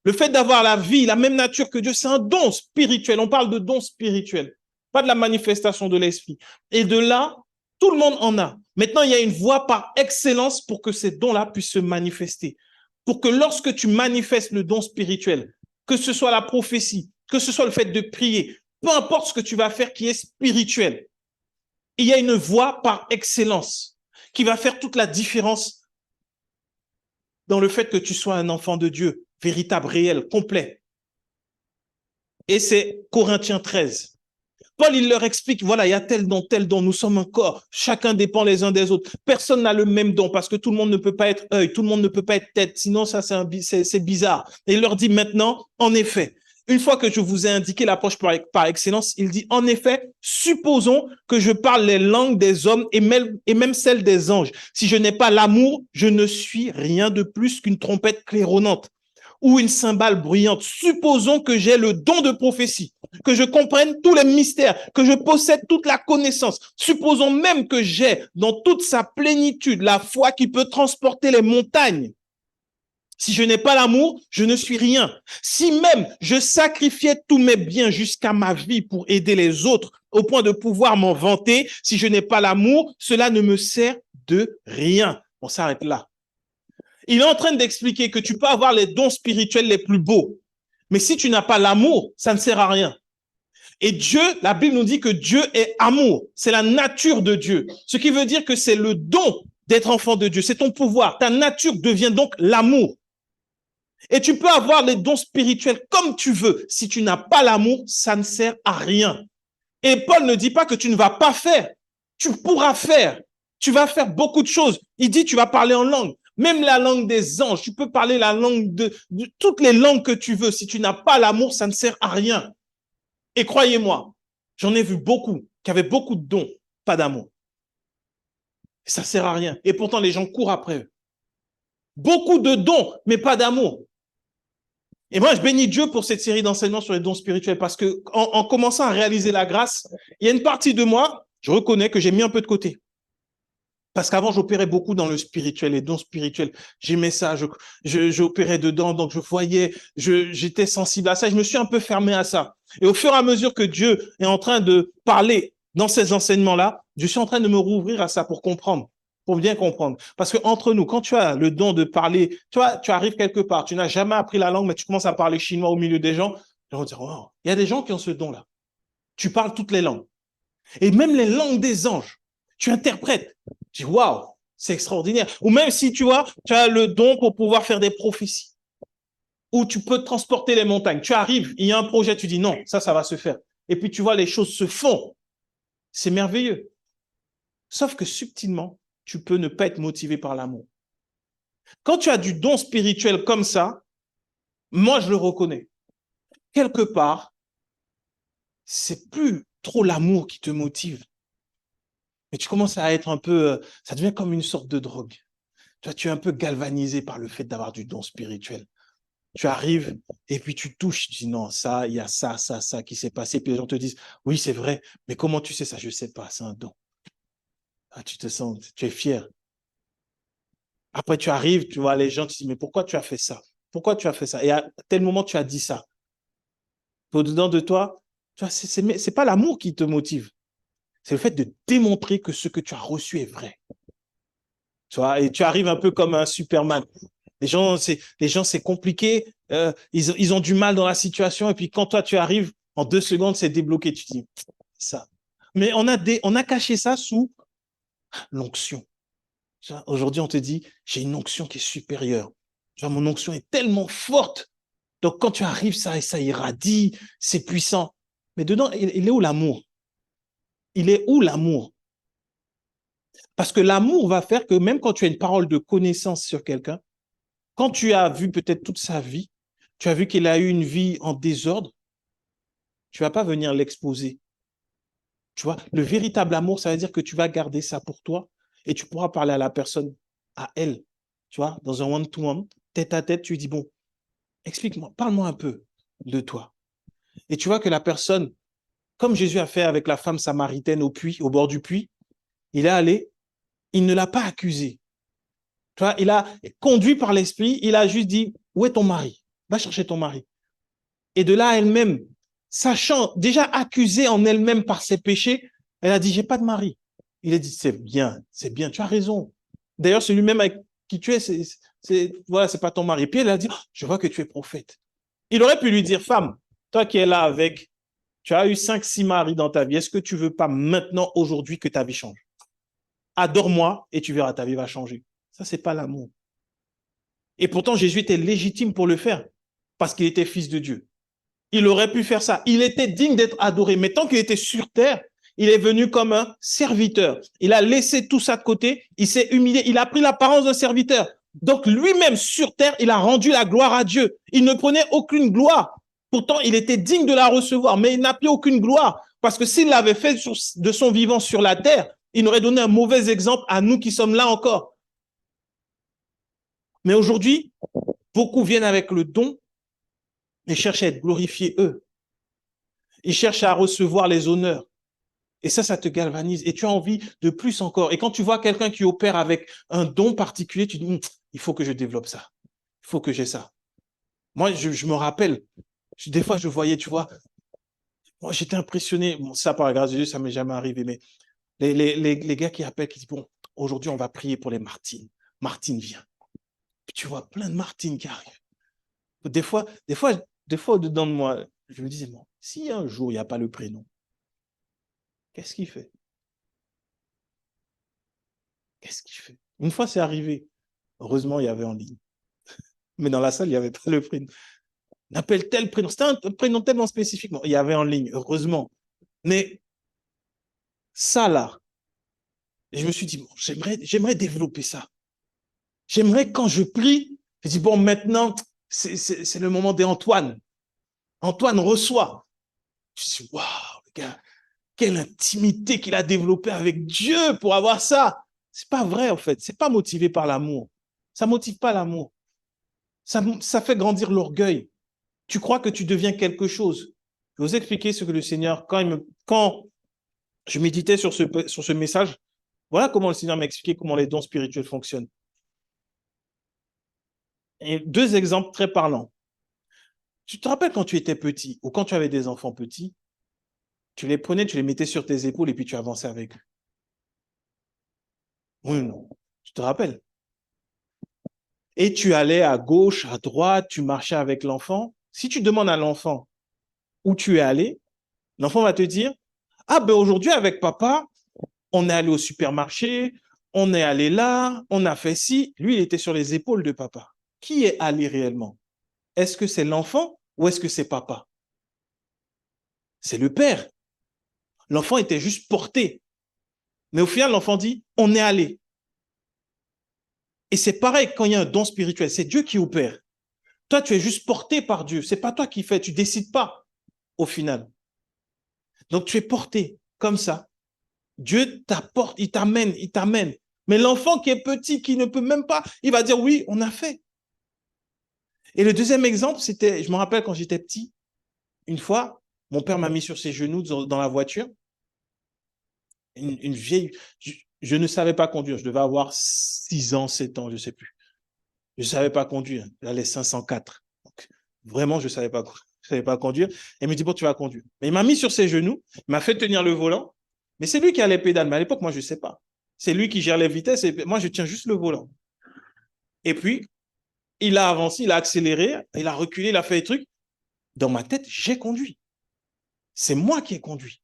Le fait d'avoir la vie, la même nature que Dieu, c'est un don spirituel. On parle de don spirituel, pas de la manifestation de l'esprit. Et de là, tout le monde en a. Maintenant, il y a une voie par excellence pour que ces dons-là puissent se manifester. Pour que lorsque tu manifestes le don spirituel, que ce soit la prophétie, que ce soit le fait de prier, peu importe ce que tu vas faire qui est spirituel, il y a une voie par excellence qui va faire toute la différence dans le fait que tu sois un enfant de Dieu, véritable, réel, complet. Et c'est Corinthiens 13. Paul, il leur explique, voilà, il y a tel don, nous sommes un corps, chacun dépend les uns des autres. Personne n'a le même don parce que tout le monde ne peut pas être œil, tout le monde ne peut pas être tête, sinon ça c'est bizarre. Et il leur dit maintenant, en effet, une fois que je vous ai indiqué l'approche par excellence, il dit, en effet, supposons que je parle les langues des hommes et même celles des anges. Si je n'ai pas l'amour, je ne suis rien de plus qu'une trompette claironnante ou une cymbale bruyante. Supposons que j'ai le don de prophétie, que je comprenne tous les mystères, que je possède toute la connaissance. Supposons même que j'ai dans toute sa plénitude la foi qui peut transporter les montagnes. Si je n'ai pas l'amour, je ne suis rien. Si même je sacrifiais tous mes biens jusqu'à ma vie pour aider les autres au point de pouvoir m'en vanter, si je n'ai pas l'amour, cela ne me sert de rien. On s'arrête là. Il est en train d'expliquer que tu peux avoir les dons spirituels les plus beaux, mais si tu n'as pas l'amour, ça ne sert à rien. Et Dieu, la Bible nous dit que Dieu est amour. C'est la nature de Dieu. Ce qui veut dire que c'est le don d'être enfant de Dieu. C'est ton pouvoir. Ta nature devient donc l'amour. Et tu peux avoir les dons spirituels comme tu veux. Si tu n'as pas l'amour, ça ne sert à rien. Et Paul ne dit pas que tu ne vas pas faire. Tu pourras faire. Tu vas faire beaucoup de choses. Il dit tu vas parler en langue. Même la langue des anges. Tu peux parler la langue de toutes les langues que tu veux. Si tu n'as pas l'amour, ça ne sert à rien. Et croyez-moi, j'en ai vu beaucoup qui avaient beaucoup de dons, pas d'amour. Ça ne sert à rien. Et pourtant, les gens courent après eux. Beaucoup de dons, mais pas d'amour. Et moi, je bénis Dieu pour cette série d'enseignements sur les dons spirituels parce que en commençant à réaliser la grâce, il y a une partie de moi, je reconnais que j'ai mis un peu de côté. Parce qu'avant, j'opérais beaucoup dans le spirituel, les dons spirituels. J'aimais ça, j'opérais dedans, donc je voyais, j'étais sensible à ça. Je me suis un peu fermé à ça. Et au fur et à mesure que Dieu est en train de parler dans ces enseignements-là, je suis en train de me rouvrir à ça pour comprendre, pour bien comprendre. Parce que entre nous, quand tu as le don de parler, tu vois, tu arrives quelque part, tu n'as jamais appris la langue, mais tu commences à parler chinois au milieu des gens, ils vont dire, wow, il y a des gens qui ont ce don-là. Tu parles toutes les langues. Et même les langues des anges, tu interprètes. Tu dis, waouh, c'est extraordinaire. Ou même si tu vois, tu as le don pour pouvoir faire des prophéties, ou tu peux transporter les montagnes. Tu arrives, il y a un projet, tu dis non, ça va se faire. Et puis tu vois, les choses se font. C'est merveilleux. Sauf que subtilement, tu peux ne pas être motivé par l'amour. Quand tu as du don spirituel comme ça, moi, je le reconnais. Quelque part, c'est plus trop l'amour qui te motive. Mais tu commences à être un peu, ça devient comme une sorte de drogue. Tu es un peu galvanisé par le fait d'avoir du don spirituel. Tu arrives et puis tu touches, tu dis non, ça, il y a ça qui s'est passé. Puis les gens te disent, oui, c'est vrai, mais comment tu sais ça? Je ne sais pas, c'est un don. Ah, tu te sens, tu es fier. Après, tu arrives, tu vois les gens, tu te dis, mais pourquoi tu as fait ça? Pourquoi tu as fait ça? Et à tel moment, tu as dit ça. Au-dedans de toi, tu vois, c'est pas l'amour qui te motive. C'est le fait de démontrer que ce que tu as reçu est vrai. Tu vois, et tu arrives un peu comme un Superman. Les gens, c'est compliqué. Ils ont du mal dans la situation. Et puis, quand toi, tu arrives, en 2 secondes, c'est débloqué. Tu te dis, ça. Mais on a caché ça sous l'onction. Aujourd'hui, on te dit, j'ai une onction qui est supérieure. Tu vois, mon onction est tellement forte. Donc, quand tu arrives, ça irradie, c'est puissant. Mais dedans, il est où l'amour? Il est où l'amour? Parce que l'amour va faire que même quand tu as une parole de connaissance sur quelqu'un, quand tu as vu peut-être toute sa vie, tu as vu qu'il a eu une vie en désordre, tu vas pas venir l'exposer. Tu vois, le véritable amour, ça veut dire que tu vas garder ça pour toi et tu pourras parler à la personne, à elle. Tu vois, dans un one-to-one, tête à tête, tu lui dis, bon, explique-moi, parle-moi un peu de toi. Et tu vois que la personne, comme Jésus a fait avec la femme samaritaine au puits, au bord du puits, il est allé, il ne l'a pas accusée. Tu vois, il a conduit par l'esprit, il a juste dit, où est ton mari? Va chercher ton mari. Et de là, elle-même, sachant, déjà accusée en elle-même par ses péchés, elle a dit, j'ai pas de mari. Il a dit, c'est bien, tu as raison. D'ailleurs, c'est lui-même avec qui tu es, voilà, c'est pas ton mari. Et puis elle a dit, oh, je vois que tu es prophète. Il aurait pu lui dire, femme, toi qui es là avec, tu as eu 5, 6 maris dans ta vie, est-ce que tu veux pas maintenant, aujourd'hui, que ta vie change? Adore-moi et tu verras, ta vie va changer. Ça, c'est pas l'amour. Et pourtant, Jésus était légitime pour le faire parce qu'il était fils de Dieu. Il aurait pu faire ça. Il était digne d'être adoré. Mais tant qu'il était sur terre, il est venu comme un serviteur. Il a laissé tout ça de côté. Il s'est humilié. Il a pris l'apparence d'un serviteur. Donc lui-même sur terre, il a rendu la gloire à Dieu. Il ne prenait aucune gloire. Pourtant, il était digne de la recevoir, mais il n'a pris aucune gloire. Parce que s'il l'avait fait de son vivant sur la terre, il aurait donné un mauvais exemple à nous qui sommes là encore. Mais aujourd'hui, beaucoup viennent avec le don et cherchent à être glorifiés eux. Ils cherchent à recevoir les honneurs. Et ça te galvanise. Et tu as envie de plus encore. Et quand tu vois quelqu'un qui opère avec un don particulier, tu dis, il faut que je développe ça. Il faut que j'ai ça. Moi, je me rappelle, des fois, je voyais, tu vois, moi, j'étais impressionné. Bon, ça, par la grâce de Dieu, ça ne m'est jamais arrivé. Mais les gars qui appellent, qui disent, bon, aujourd'hui, on va prier pour les Martines. Martine vient. Puis tu vois plein de Martines qui arrivent. Des fois, au-dedans de moi, je me disais, bon, si un jour, il n'y a pas le prénom, qu'est-ce qu'il fait? Qu'est-ce qu'il fait? Une fois, c'est arrivé. Heureusement, il y avait en ligne. Mais dans la salle, il n'y avait pas le prénom. On appelle tel prénom. C'était un prénom tellement spécifique. Il y avait en ligne, heureusement. Mais ça, là, je me suis dit, bon, j'aimerais développer ça. J'aimerais, quand je prie, je dis, bon, maintenant, c'est le moment d'Antoine. Antoine reçoit. Je me dis, waouh, le gars, quelle intimité qu'il a développée avec Dieu pour avoir ça. C'est pas vrai, en fait. C'est pas motivé par l'amour. Ça motive pas l'amour. Ça fait grandir l'orgueil. Tu crois que tu deviens quelque chose. Je vais vous expliquer ce que le Seigneur, quand je méditais sur ce message, Voilà comment le Seigneur m'a expliqué comment les dons spirituels fonctionnent. Et 2 exemples très parlants. Tu te rappelles quand tu étais petit ou quand tu avais des enfants petits, tu les prenais, tu les mettais sur tes épaules et puis tu avançais avec eux. Oui ou non? Tu te rappelles? Et tu allais à gauche, à droite, tu marchais avec l'enfant. Si tu demandes à l'enfant où tu es allé, l'enfant va te dire, ah ben aujourd'hui avec papa, on est allé au supermarché, on est allé là, on a fait ci. Lui, il était sur les épaules de papa. Qui est allé réellement? Est-ce que c'est l'enfant ou est-ce que c'est papa? C'est le père. L'enfant était juste porté. Mais au final, l'enfant dit, on est allé. Et c'est pareil quand il y a un don spirituel, c'est Dieu qui opère. Toi, tu es juste porté par Dieu. C'est pas toi qui fais, tu décides pas au final. Donc, tu es porté comme ça. Dieu t'apporte, il t'amène, il t'amène. Mais l'enfant qui est petit, qui ne peut même pas, il va dire oui, on a fait. Et le deuxième exemple, c'était, je me rappelle quand j'étais petit, une fois, mon père m'a mis sur ses genoux dans la voiture. Une vieille, je ne savais pas conduire. Je devais avoir 6 ans, 7 ans, je ne sais plus. Je ne savais pas conduire. J'allais 504. Donc, vraiment, je ne savais pas conduire. Et il me dit, bon, tu vas conduire. Mais il m'a mis sur ses genoux, il m'a fait tenir le volant. Mais c'est lui qui a les pédales. Mais à l'époque, moi, je ne sais pas. C'est lui qui gère les vitesses. Et moi, je tiens juste le volant. Et puis, il a avancé, il a accéléré, il a reculé, il a fait des trucs. Dans ma tête, j'ai conduit. C'est moi qui ai conduit.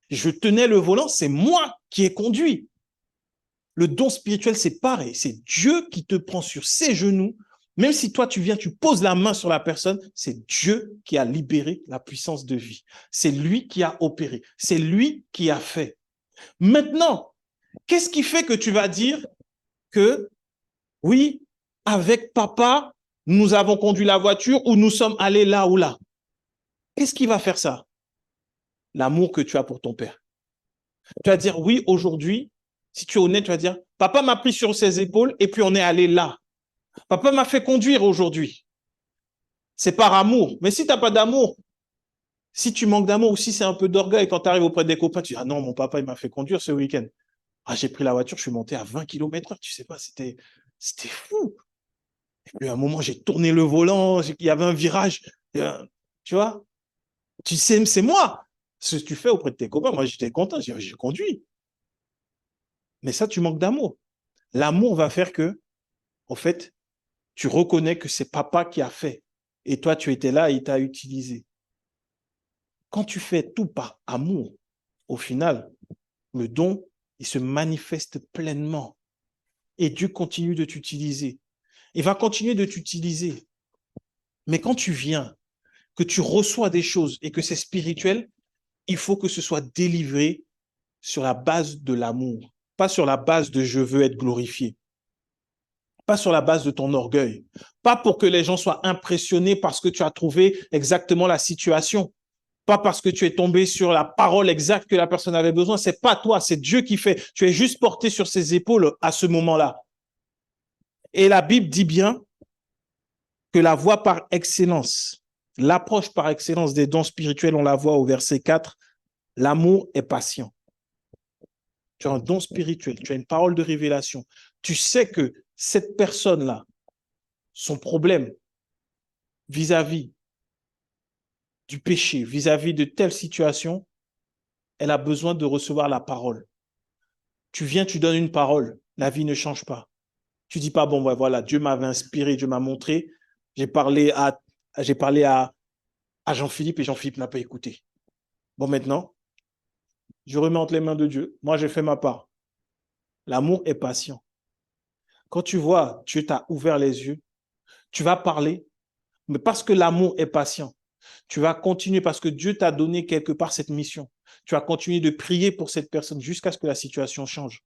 Je tenais le volant, c'est moi qui ai conduit. Le don spirituel, c'est pareil. C'est Dieu qui te prend sur ses genoux. Même si toi, tu viens, tu poses la main sur la personne, c'est Dieu qui a libéré la puissance de vie. C'est lui qui a opéré. C'est lui qui a fait. Maintenant, qu'est-ce qui fait que tu vas dire que, oui, avec papa, nous avons conduit la voiture ou nous sommes allés là ou là? Qu'est-ce qui va faire ça? L'amour que tu as pour ton père. Tu vas dire, oui, aujourd'hui, si tu es honnête, tu vas dire, papa m'a pris sur ses épaules et puis on est allé là. Papa m'a fait conduire aujourd'hui. C'est par amour. Mais si tu n'as pas d'amour, si tu manques d'amour ou si c'est un peu d'orgueil, quand tu arrives auprès des copains, tu dis, ah non, mon papa, il m'a fait conduire ce week-end. Ah, j'ai pris la voiture, je suis monté à 20 km/h. Tu sais pas, c'était fou. Et puis à un moment, j'ai tourné le volant, il y avait un virage. Tu vois, tu sais, c'est moi. Ce que tu fais auprès de tes copains, moi, j'étais content, j'ai conduit. Mais ça, tu manques d'amour. L'amour va faire que, en fait, tu reconnais que c'est papa qui a fait. Et toi, tu étais là et il t'a utilisé. Quand tu fais tout par amour, au final, le don, il se manifeste pleinement. Et Dieu continue de t'utiliser. Il va continuer de t'utiliser. Mais quand tu viens, que tu reçois des choses et que c'est spirituel, il faut que ce soit délivré sur la base de l'amour, pas sur la base de je veux être glorifié, pas sur la base de ton orgueil, pas pour que les gens soient impressionnés parce que tu as trouvé exactement la situation, pas parce que tu es tombé sur la parole exacte que la personne avait besoin. C'est pas toi, c'est Dieu qui fait. Tu es juste porté sur ses épaules à ce moment-là. Et la Bible dit bien que la voie par excellence, l'approche par excellence des dons spirituels, on la voit au verset 4, l'amour est patient. Tu as un don spirituel, tu as une parole de révélation. Tu sais que cette personne-là, son problème vis-à-vis du péché, vis-à-vis de telle situation, elle a besoin de recevoir la parole. Tu viens, tu donnes une parole, la vie ne change pas. Tu dis pas, bon, voilà, Dieu m'avait inspiré, Dieu m'a montré, j'ai parlé à Jean-Philippe et Jean-Philippe n'a pas écouté. Bon, maintenant, je remets entre les mains de Dieu. Moi, j'ai fait ma part. L'amour est patient. Quand tu vois, Dieu t'a ouvert les yeux, tu vas parler, mais parce que l'amour est patient, tu vas continuer parce que Dieu t'a donné quelque part cette mission. Tu vas continuer de prier pour cette personne jusqu'à ce que la situation change.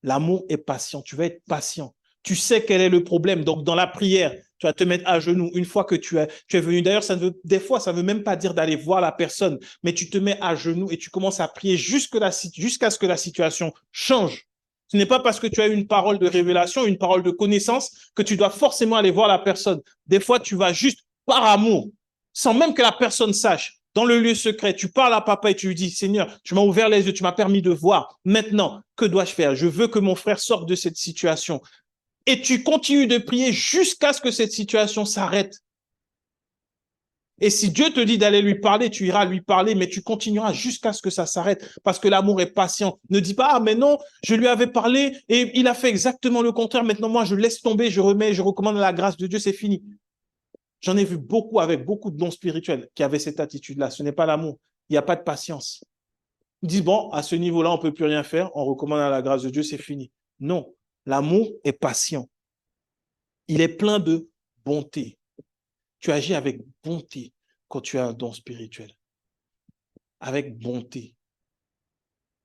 L'amour est patient. Tu vas être patient. Tu sais quel est le problème. Donc, dans la prière, tu vas te mettre à genoux. Une fois que tu es venu, d'ailleurs, des fois, ça ne veut même pas dire d'aller voir la personne, mais tu te mets à genoux et tu commences à prier jusqu'à ce que la situation change. Ce n'est pas parce que tu as une parole de révélation, une parole de connaissance, que tu dois forcément aller voir la personne. Des fois, tu vas juste par amour, sans même que la personne sache. dans le lieu secret, tu parles à papa et tu lui dis, Seigneur, tu m'as ouvert les yeux, tu m'as permis de voir. Maintenant, que dois-je faire? Je veux que mon frère sorte de cette situation. Et tu continues de prier jusqu'à ce que cette situation s'arrête. Et si Dieu te dit d'aller lui parler, tu iras lui parler, mais tu continueras jusqu'à ce que ça s'arrête, parce que l'amour est patient. Ne dis pas, ah, mais non, je lui avais parlé et il a fait exactement le contraire. Maintenant, moi, je laisse tomber, je remets, je recommande la grâce de Dieu, c'est fini. J'en ai vu beaucoup avec beaucoup de dons spirituels qui avaient cette attitude-là. Ce n'est pas l'amour. Il n'y a pas de patience. Ils disent, bon, à ce niveau-là, on ne peut plus rien faire, on recommande à la grâce de Dieu, c'est fini. Non, l'amour est patient. Il est plein de bonté. Tu agis avec bonté quand tu as un don spirituel. Avec bonté.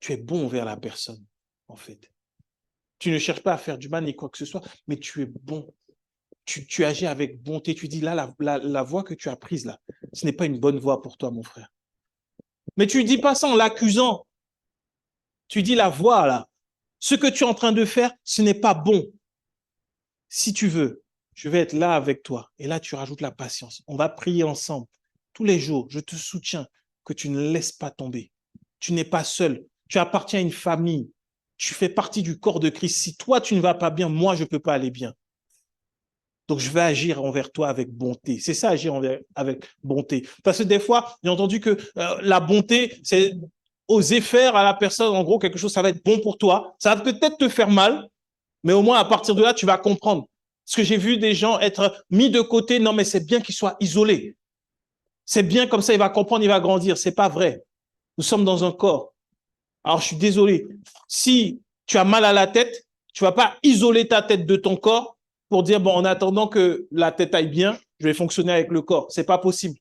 Tu es bon envers la personne, en fait. Tu ne cherches pas à faire du mal ni quoi que ce soit, mais tu es bon. Tu agis avec bonté. Tu dis, là, la voie que tu as prise, là, ce n'est pas une bonne voie pour toi, mon frère. Mais tu ne dis pas ça en l'accusant. Tu dis, la voie, là, ce que tu es en train de faire, ce n'est pas bon. Si tu veux, je vais être là avec toi. Et là, tu rajoutes la patience. On va prier ensemble. Tous les jours, je te soutiens que tu ne laisses pas tomber. Tu n'es pas seul. Tu appartiens à une famille. Tu fais partie du corps de Christ. Si toi, tu ne vas pas bien, moi, je ne peux pas aller bien. Donc, je vais agir envers toi avec bonté. C'est ça, agir avec bonté. Parce que des fois, j'ai entendu que la bonté, c'est oser faire à la personne, en gros, quelque chose, ça va être bon pour toi. Ça va peut-être te faire mal, mais au moins, à partir de là, tu vas comprendre. Parce que j'ai vu des gens être mis de côté. Non, mais c'est bien qu'il soit isolé. C'est bien comme ça, il va comprendre, il va grandir. C'est pas vrai. Nous sommes dans un corps. Alors, je suis désolé. Si tu as mal à la tête, tu vas pas isoler ta tête de ton corps pour dire, bon, en attendant que la tête aille bien, je vais fonctionner avec le corps. C'est pas possible.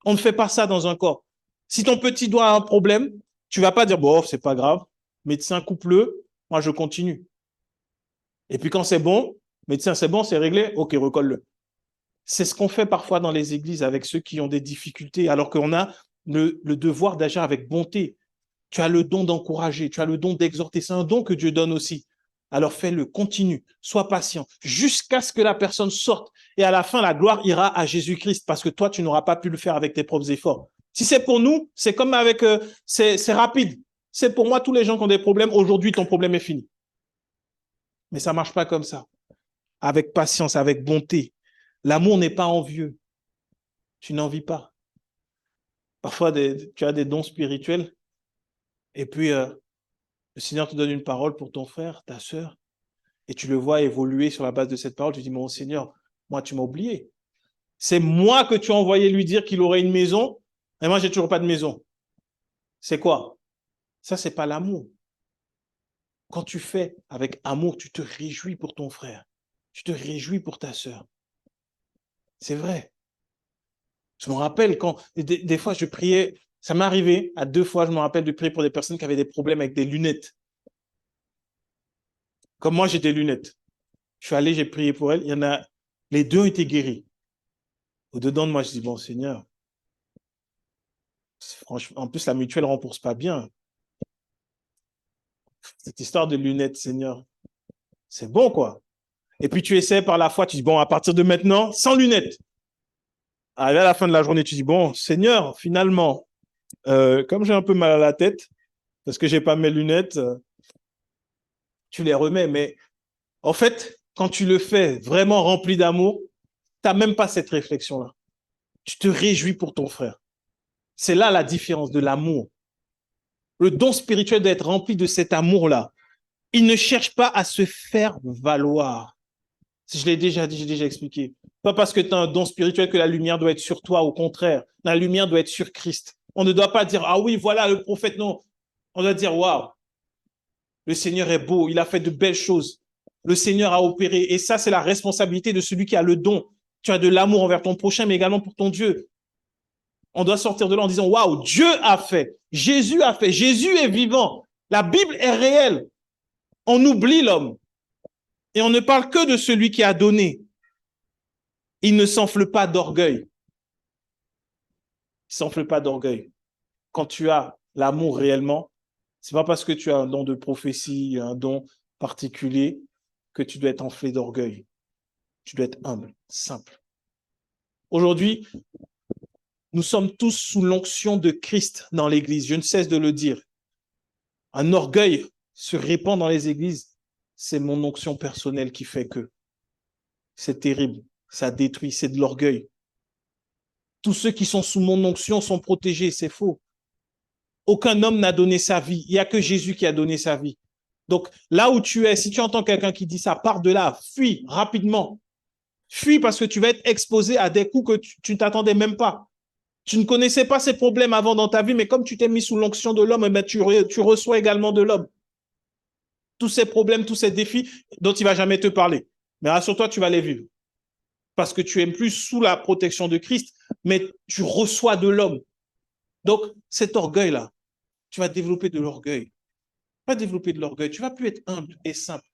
On ne fait pas ça dans un corps. Si ton petit doigt a un problème, tu vas pas dire, bon, c'est pas grave. Médecin, coupe-le. Moi, je continue. Et puis quand c'est bon, médecin, c'est bon, c'est réglé. OK, recolle-le. C'est ce qu'on fait parfois dans les églises avec ceux qui ont des difficultés, alors qu'on a le devoir d'agir avec bonté. Tu as le don d'encourager, tu as le don d'exhorter. C'est un don que Dieu donne aussi. Alors fais-le, continue, sois patient, jusqu'à ce que la personne sorte. Et à la fin, la gloire ira à Jésus-Christ, parce que toi, tu n'auras pas pu le faire avec tes propres efforts. Si c'est pour nous, c'est comme avec... c'est rapide. C'est pour moi, tous les gens qui ont des problèmes, aujourd'hui, ton problème est fini. Mais ça ne marche pas comme ça. Avec patience, avec bonté. L'amour n'est pas envieux. Tu n'envies pas. Parfois, tu as des dons spirituels et puis le Seigneur te donne une parole pour ton frère, ta sœur, et tu le vois évoluer sur la base de cette parole. Tu dis, mon Seigneur, moi, tu m'as oublié. C'est moi que tu as envoyé lui dire qu'il aurait une maison et moi, j'ai toujours pas de maison. C'est quoi? Ça, c'est pas l'amour. Quand tu fais avec amour, tu te réjouis pour ton frère. Tu te réjouis pour ta sœur. C'est vrai. Je me rappelle quand, des fois, je priais, ça m'est arrivé, à 2 fois, je me rappelle de prier pour des personnes qui avaient des problèmes avec des lunettes. Comme moi, j'ai des lunettes. Je suis allé, j'ai prié pour elles. Il y en a, les deux ont été guéris. Au-dedans de moi, je dis, bon, Seigneur, franchement, en plus, la mutuelle ne rembourse pas bien. Cette histoire de lunettes, Seigneur, c'est bon, quoi. Et puis, tu essaies par la foi, tu dis, bon, à partir de maintenant, sans lunettes. Arrivé à la fin de la journée, tu dis, bon, Seigneur, finalement, comme j'ai un peu mal à la tête, parce que j'ai pas mes lunettes, tu les remets. Mais en fait, quand tu le fais vraiment rempli d'amour, tu n'as même pas cette réflexion-là. Tu te réjouis pour ton frère. C'est là la différence de l'amour. Le don spirituel doit être rempli de cet amour-là. Il ne cherche pas à se faire valoir. Je l'ai déjà dit, j'ai déjà expliqué. Pas parce que tu as un don spirituel que la lumière doit être sur toi, au contraire. La lumière doit être sur Christ. On ne doit pas dire, ah oui, voilà le prophète, non. On doit dire, waouh, le Seigneur est beau, il a fait de belles choses. Le Seigneur a opéré. Et ça, c'est la responsabilité de celui qui a le don. Tu as de l'amour envers ton prochain, mais également pour ton Dieu. On doit sortir de là en disant, waouh, Dieu a fait, Jésus a fait, Jésus est vivant, la Bible est réelle. On oublie l'homme et on ne parle que de celui qui a donné. Il ne s'enfle pas d'orgueil. Il ne s'enfle pas d'orgueil. Quand tu as l'amour réellement, ce n'est pas parce que tu as un don de prophétie, un don particulier, que tu dois être enflé d'orgueil. Tu dois être humble, simple. Aujourd'hui, Nous sommes tous sous l'onction de Christ dans l'Église. Je ne cesse de le dire. Un orgueil se répand dans les églises. C'est mon onction personnelle qui fait que. C'est terrible. Ça détruit. C'est de l'orgueil. Tous ceux qui sont sous mon onction sont protégés. C'est faux. Aucun homme n'a donné sa vie. Il n'y a que Jésus qui a donné sa vie. Donc, là où tu es, si tu entends quelqu'un qui dit ça, pars de là, fuis rapidement. Fuis parce que tu vas être exposé à des coups que tu ne t'attendais même pas. Tu ne connaissais pas ces problèmes avant dans ta vie, mais comme tu t'es mis sous l'onction de l'homme, eh bien, tu reçois également de l'homme. Tous ces problèmes, tous ces défis dont il ne va jamais te parler. Mais rassure-toi, tu vas les vivre. Parce que tu n'es plus sous la protection de Christ, mais tu reçois de l'homme. Donc, cet orgueil-là, tu vas développer de l'orgueil. Tu vas développer de l'orgueil. Tu ne vas plus être humble et simple.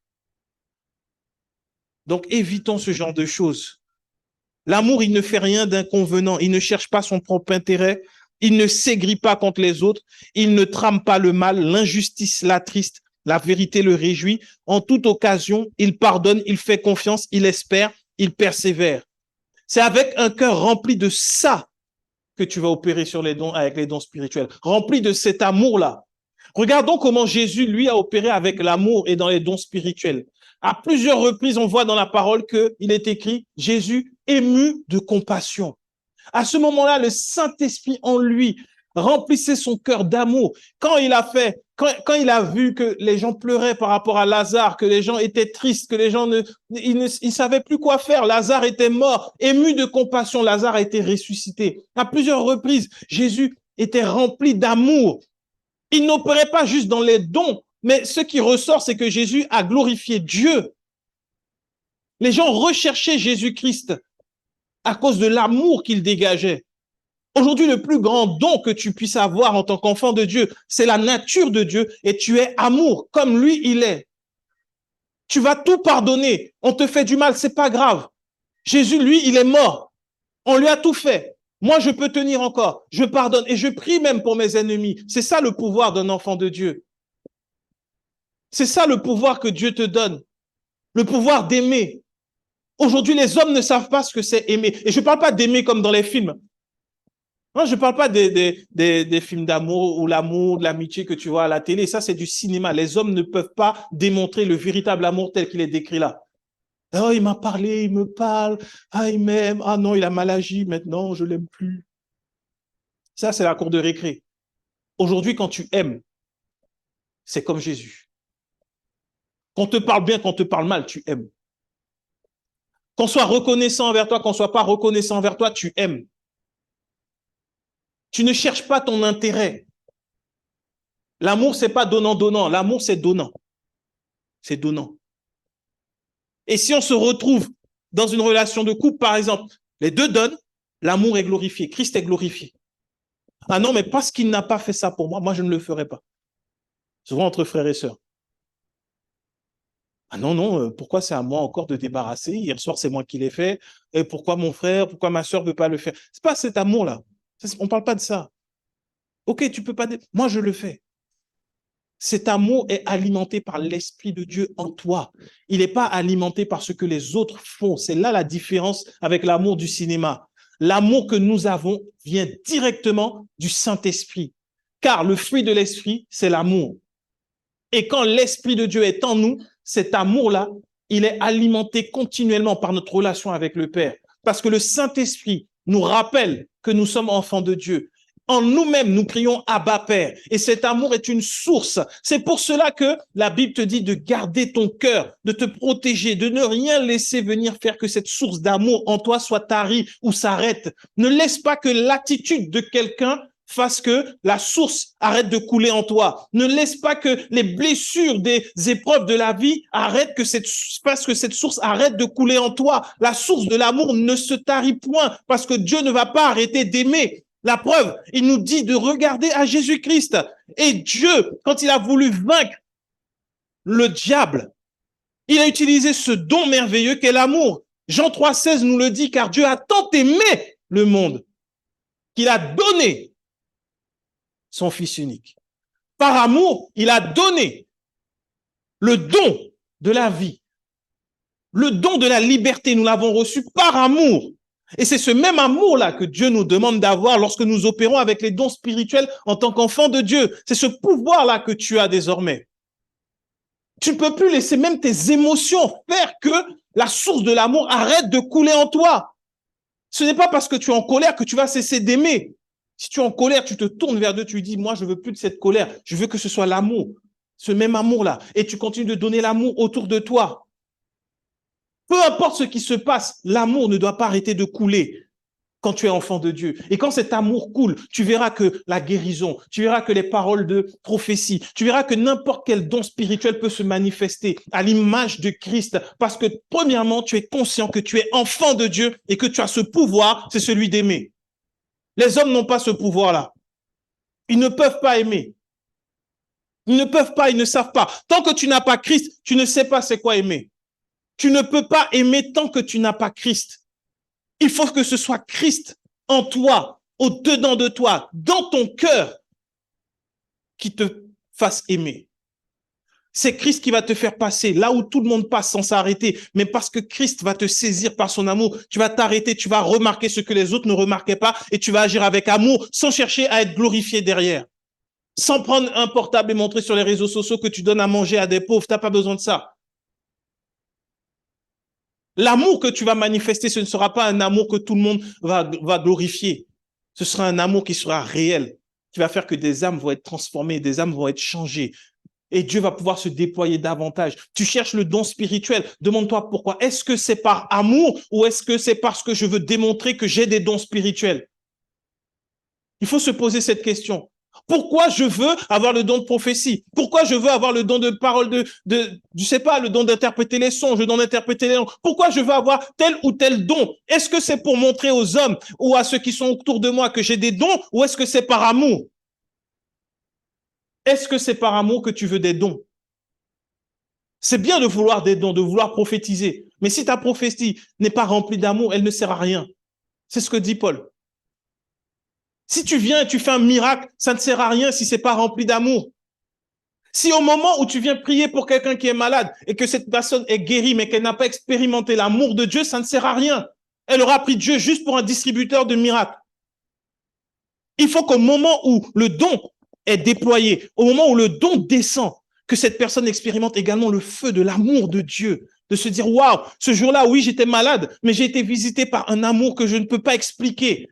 Donc, évitons ce genre de choses. L'amour, il ne fait rien d'inconvenant. Il ne cherche pas son propre intérêt. Il ne s'aigrit pas contre les autres. Il ne trame pas le mal. L'injustice l'attriste. La vérité le réjouit. En toute occasion, il pardonne, il fait confiance, il espère, il persévère. C'est avec un cœur rempli de ça que tu vas opérer sur les dons, avec les dons spirituels. Rempli de cet amour-là. Regardons comment Jésus, lui, a opéré avec l'amour et dans les dons spirituels. À plusieurs reprises, on voit dans la parole qu'il est écrit « Jésus ému de compassion ». À ce moment-là, le Saint-Esprit en lui remplissait son cœur d'amour. Quand il a vu que les gens pleuraient par rapport à Lazare, que les gens étaient tristes, que les gens ne savaient plus quoi faire, Lazare était mort, ému de compassion, Lazare a été ressuscité. À plusieurs reprises, Jésus était rempli d'amour. Il n'opérait pas juste dans les dons, mais ce qui ressort, c'est que Jésus a glorifié Dieu. Les gens recherchaient Jésus-Christ à cause de l'amour qu'il dégageait. Aujourd'hui, le plus grand don que tu puisses avoir en tant qu'enfant de Dieu, c'est la nature de Dieu et tu es amour, comme lui, il est. Tu vas tout pardonner. On te fait du mal, c'est pas grave. Jésus, lui, il est mort. On lui a tout fait. Moi, je peux tenir encore. Je pardonne et je prie même pour mes ennemis. C'est ça le pouvoir d'un enfant de Dieu. C'est ça le pouvoir que Dieu te donne. Le pouvoir d'aimer. Aujourd'hui, les hommes ne savent pas ce que c'est aimer. Et je ne parle pas d'aimer comme dans les films. Non, je ne parle pas des films d'amour ou l'amour, de l'amitié que tu vois à la télé. Ça, c'est du cinéma. Les hommes ne peuvent pas démontrer le véritable amour tel qu'il est décrit là. Oh, il m'a parlé, il me parle. Ah, il m'aime. Ah non, il a mal agi. Maintenant, je ne l'aime plus. Ça, c'est la cour de récré. Aujourd'hui, quand tu aimes, c'est comme Jésus. Qu'on te parle bien, qu'on te parle mal, tu aimes. Qu'on soit reconnaissant envers toi, qu'on ne soit pas reconnaissant envers toi, tu aimes. Tu ne cherches pas ton intérêt. L'amour, c'est pas donnant-donnant. L'amour, c'est donnant. C'est donnant. Et si on se retrouve dans une relation de couple, par exemple, les deux donnent, l'amour est glorifié. Christ est glorifié. Ah non, mais parce qu'il n'a pas fait ça pour moi, moi, je ne le ferai pas. Souvent entre frères et sœurs. Ah non, non, pourquoi c'est à moi encore de débarrasser? Hier soir, c'est moi qui l'ai fait. Et pourquoi mon frère, pourquoi ma sœur ne peut pas le faire? C'est pas cet amour-là. On ne parle pas de ça. Ok, tu peux pas. Moi, je le fais. Cet amour est alimenté par l'Esprit de Dieu en toi. Il n'est pas alimenté par ce que les autres font. C'est là la différence avec l'amour du cinéma. L'amour que nous avons vient directement du Saint-Esprit. Car le fruit de l'Esprit, c'est l'amour. Et quand l'Esprit de Dieu est en nous, cet amour-là, il est alimenté continuellement par notre relation avec le Père. Parce que le Saint-Esprit nous rappelle que nous sommes enfants de Dieu. En nous-mêmes, nous crions Abba Père. Et cet amour est une source. C'est pour cela que la Bible te dit de garder ton cœur, de te protéger, de ne rien laisser venir faire que cette source d'amour en toi soit tarie ou s'arrête. Ne laisse pas que l'attitude de quelqu'un fasse que la source arrête de couler en toi. Ne laisse pas que les blessures des épreuves de la vie fassent que cette source arrête de couler en toi. La source de l'amour ne se tarit point parce que Dieu ne va pas arrêter d'aimer. La preuve, il nous dit de regarder à Jésus-Christ. Et Dieu, quand il a voulu vaincre le diable, il a utilisé ce don merveilleux qu'est l'amour. Jean 3,16 nous le dit, car Dieu a tant aimé le monde qu'il a donné son Fils unique. Par amour, il a donné le don de la vie, le don de la liberté. Nous l'avons reçu par amour. Et c'est ce même amour-là que Dieu nous demande d'avoir lorsque nous opérons avec les dons spirituels en tant qu'enfant de Dieu. C'est ce pouvoir-là que tu as désormais. Tu ne peux plus laisser même tes émotions faire que la source de l'amour arrête de couler en toi. Ce n'est pas parce que tu es en colère que tu vas cesser d'aimer. Si tu es en colère, tu te tournes vers Dieu, tu lui dis, moi, je veux plus de cette colère. Je veux que ce soit l'amour, ce même amour-là. Et tu continues de donner l'amour autour de toi. Peu importe ce qui se passe, l'amour ne doit pas arrêter de couler quand tu es enfant de Dieu. Et quand cet amour coule, tu verras que la guérison, tu verras que les paroles de prophétie, tu verras que n'importe quel don spirituel peut se manifester à l'image de Christ. Parce que premièrement, tu es conscient que tu es enfant de Dieu et que tu as ce pouvoir, c'est celui d'aimer. Les hommes n'ont pas ce pouvoir-là. Ils ne peuvent pas aimer. Ils ne peuvent pas, ils ne savent pas. Tant que tu n'as pas Christ, tu ne sais pas c'est quoi aimer. Tu ne peux pas aimer tant que tu n'as pas Christ. Il faut que ce soit Christ en toi, au-dedans de toi, dans ton cœur, qui te fasse aimer. C'est Christ qui va te faire passer là où tout le monde passe sans s'arrêter. Mais parce que Christ va te saisir par son amour, tu vas t'arrêter, tu vas remarquer ce que les autres ne remarquaient pas et tu vas agir avec amour sans chercher à être glorifié derrière. Sans prendre un portable et montrer sur les réseaux sociaux que tu donnes à manger à des pauvres. Tu n'as pas besoin de ça. L'amour que tu vas manifester, ce ne sera pas un amour que tout le monde va glorifier. Ce sera un amour qui sera réel, qui va faire que des âmes vont être transformées, des âmes vont être changées. Et Dieu va pouvoir se déployer davantage. Tu cherches le don spirituel. Demande-toi pourquoi. Est-ce que c'est par amour ou est-ce que c'est parce que je veux démontrer que j'ai des dons spirituels? Il faut se poser cette question. Pourquoi je veux avoir le don de prophétie? Pourquoi je veux avoir le don de parole je sais pas, le don d'interpréter les songes, le don d'interpréter les langues? Pourquoi je veux avoir tel ou tel don? Est-ce que c'est pour montrer aux hommes ou à ceux qui sont autour de moi que j'ai des dons ou est-ce que c'est par amour? Est-ce que c'est par amour que tu veux des dons? C'est bien de vouloir des dons, de vouloir prophétiser. Mais si ta prophétie n'est pas remplie d'amour, elle ne sert à rien. C'est ce que dit Paul. Si tu viens et tu fais un miracle, ça ne sert à rien si c'est pas rempli d'amour. Si au moment où tu viens prier pour quelqu'un qui est malade et que cette personne est guérie mais qu'elle n'a pas expérimenté l'amour de Dieu, ça ne sert à rien. Elle aura pris Dieu juste pour un distributeur de miracles. Il faut qu'au moment où le don est déployé, au moment où le don descend, que cette personne expérimente également le feu de l'amour de Dieu, de se dire, waouh, ce jour-là, oui, j'étais malade, mais j'ai été visité par un amour que je ne peux pas expliquer.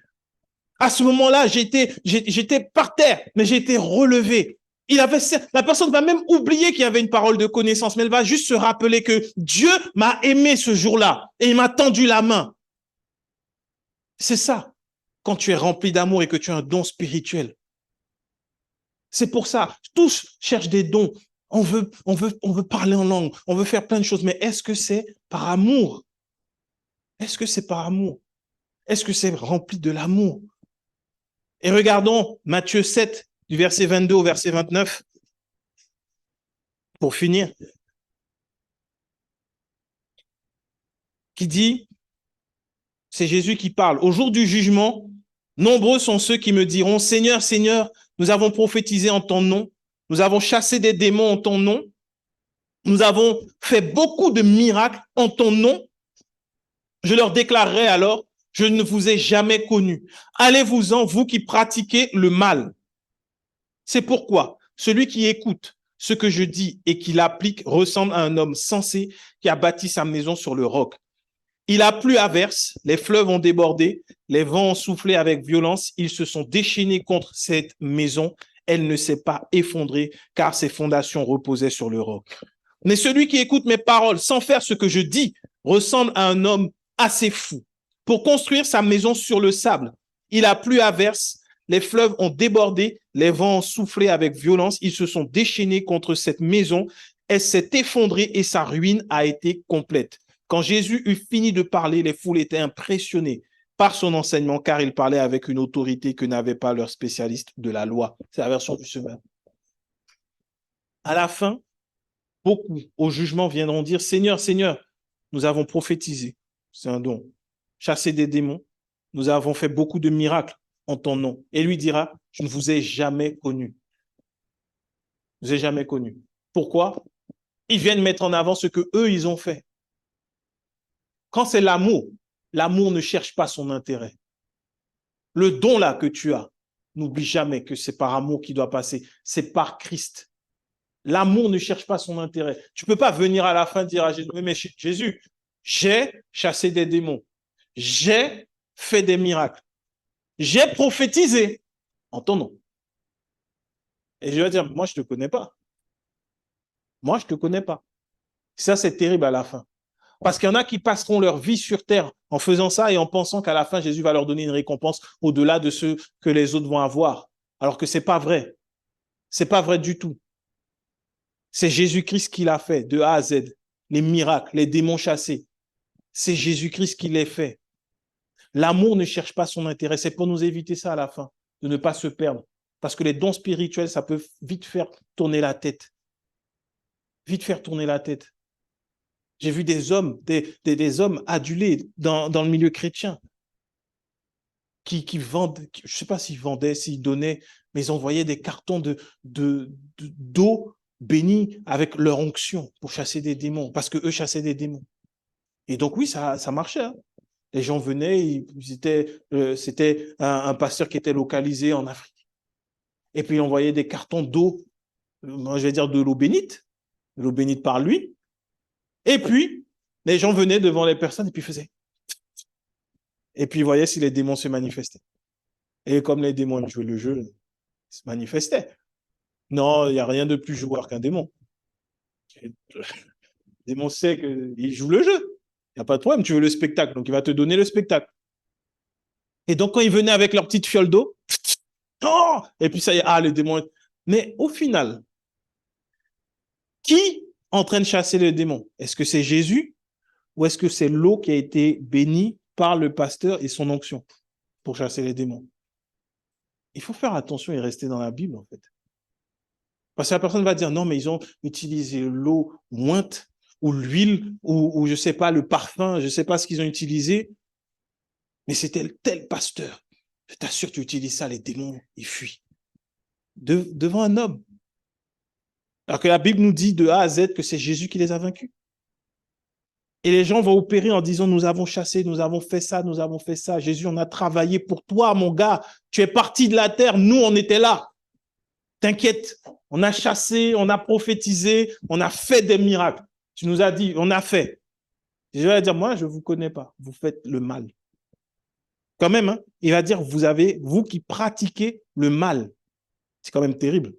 À ce moment-là, j'étais par terre, mais j'ai été relevé. La personne va même oublier qu'il y avait une parole de connaissance, mais elle va juste se rappeler que Dieu m'a aimé ce jour-là et il m'a tendu la main. C'est ça, quand tu es rempli d'amour et que tu as un don spirituel. C'est pour ça, tous cherchent des dons. On veut parler en langue, on veut faire plein de choses, mais est-ce que c'est par amour? Est-ce que c'est par amour? Est-ce que c'est rempli de l'amour? Et regardons Matthieu 7, du verset 22 au verset 29, pour finir, qui dit, c'est Jésus qui parle, au jour du jugement, nombreux sont ceux qui me diront, Seigneur, Seigneur, nous avons prophétisé en ton nom, nous avons chassé des démons en ton nom, nous avons fait beaucoup de miracles en ton nom. Je leur déclarerai alors, je ne vous ai jamais connu. Allez-vous-en, vous qui pratiquez le mal. C'est pourquoi celui qui écoute ce que je dis et qui l'applique ressemble à un homme sensé qui a bâti sa maison sur le roc. Il a plu à verse, les fleuves ont débordé, les vents ont soufflé avec violence, ils se sont déchaînés contre cette maison, elle ne s'est pas effondrée car ses fondations reposaient sur le roc. Mais celui qui écoute mes paroles sans faire ce que je dis ressemble à un homme assez fou. Pour construire sa maison sur le sable, il a plu à verse, les fleuves ont débordé, les vents ont soufflé avec violence, ils se sont déchaînés contre cette maison, elle s'est effondrée et sa ruine a été complète. Quand Jésus eut fini de parler, les foules étaient impressionnées par son enseignement, car il parlait avec une autorité que n'avaient pas leurs spécialistes de la loi. C'est la version du semaine. À la fin, beaucoup au jugement viendront dire, Seigneur, Seigneur, nous avons prophétisé, c'est un don, chassé des démons, nous avons fait beaucoup de miracles en ton nom. Et lui dira, je ne vous ai jamais connu. Je ne vous ai jamais connu. Pourquoi? Ils viennent mettre en avant ce que eux, ils ont fait. Quand c'est l'amour, L'amour ne cherche pas son intérêt. Le don là que tu as, n'oublie jamais que c'est par amour qu'il doit passer. C'est par Christ. L'amour ne cherche pas son intérêt. Tu ne peux pas venir à la fin dire à Jésus, mais Jésus, j'ai chassé des démons. J'ai fait des miracles. J'ai prophétisé en ton nom. Et je vais dire, moi, je ne te connais pas. Moi, je ne te connais pas. Ça, c'est terrible à la fin. Parce qu'il y en a qui passeront leur vie sur terre en faisant ça et en pensant qu'à la fin, Jésus va leur donner une récompense au-delà de ce que les autres vont avoir. Alors que ce n'est pas vrai. Ce n'est pas vrai du tout. C'est Jésus-Christ qui l'a fait de A à Z. Les miracles, les démons chassés. C'est Jésus-Christ qui les fait. L'amour ne cherche pas son intérêt. C'est pour nous éviter ça à la fin, de ne pas se perdre. Parce que les dons spirituels, ça peut vite faire tourner la tête. Vite faire tourner la tête. J'ai vu des hommes, des hommes adulés dans le milieu chrétien qui vendent, je ne sais pas s'ils vendaient, s'ils donnaient, mais ils envoyaient des cartons d'eau bénie avec leur onction pour chasser des démons, parce qu'eux chassaient des démons. Et donc oui, ça marchait. Hein. Les gens venaient, c'était un pasteur qui était localisé en Afrique. Et puis il envoyait des cartons d'eau, je vais dire de l'eau bénite par lui. Et puis, les gens venaient devant les personnes et puis faisaient. Et puis, ils voyaient si les démons se manifestaient. Et comme les démons jouaient le jeu, ils se manifestaient. Non, il n'y a rien de plus joueur qu'un démon. Le démon sait qu'il joue le jeu. Il n'y a pas de problème, tu veux le spectacle, donc il va te donner le spectacle. Et donc, quand ils venaient avec leur petite fiole d'eau, oh, et puis ça y est, les démons. Mais au final, qui est en train de chasser les démons? Est-ce que c'est Jésus ou est-ce que c'est l'eau qui a été bénie par le pasteur et son onction pour chasser les démons? Il faut faire attention et rester dans la Bible, en fait. Parce que la personne va dire, non, mais ils ont utilisé l'eau mointe ou l'huile ou je ne sais pas, le parfum, je ne sais pas ce qu'ils ont utilisé, mais c'était tel pasteur. Je t'assure, tu utilises ça, les démons, ils fuient. Devant un homme. Alors que la Bible nous dit de A à Z que c'est Jésus qui les a vaincus. Et les gens vont opérer en disant, nous avons chassé, nous avons fait ça, nous avons fait ça. Jésus, on a travaillé pour toi, mon gars. Tu es parti de la terre, nous, on était là. T'inquiète, on a chassé, on a prophétisé, on a fait des miracles. Tu nous as dit, on a fait. Jésus va dire, moi, je ne vous connais pas, vous faites le mal. Quand même, hein, il va dire, vous qui pratiquez le mal. C'est quand même terrible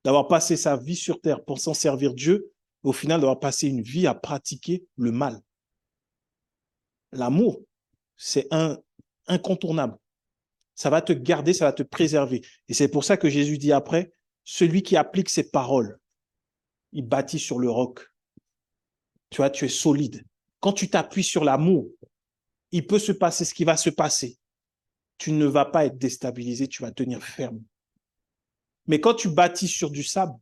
d'avoir passé sa vie sur terre pour s'en servir Dieu, et au final d'avoir passé une vie à pratiquer le mal. L'amour, c'est incontournable. Ça va te garder, ça va te préserver. Et c'est pour ça que Jésus dit après, celui qui applique ses paroles, il bâtit sur le roc. Tu vois, tu es solide. Quand tu t'appuies sur l'amour, il peut se passer ce qui va se passer. Tu ne vas pas être déstabilisé, tu vas tenir ferme. Mais quand tu bâtis sur du sable,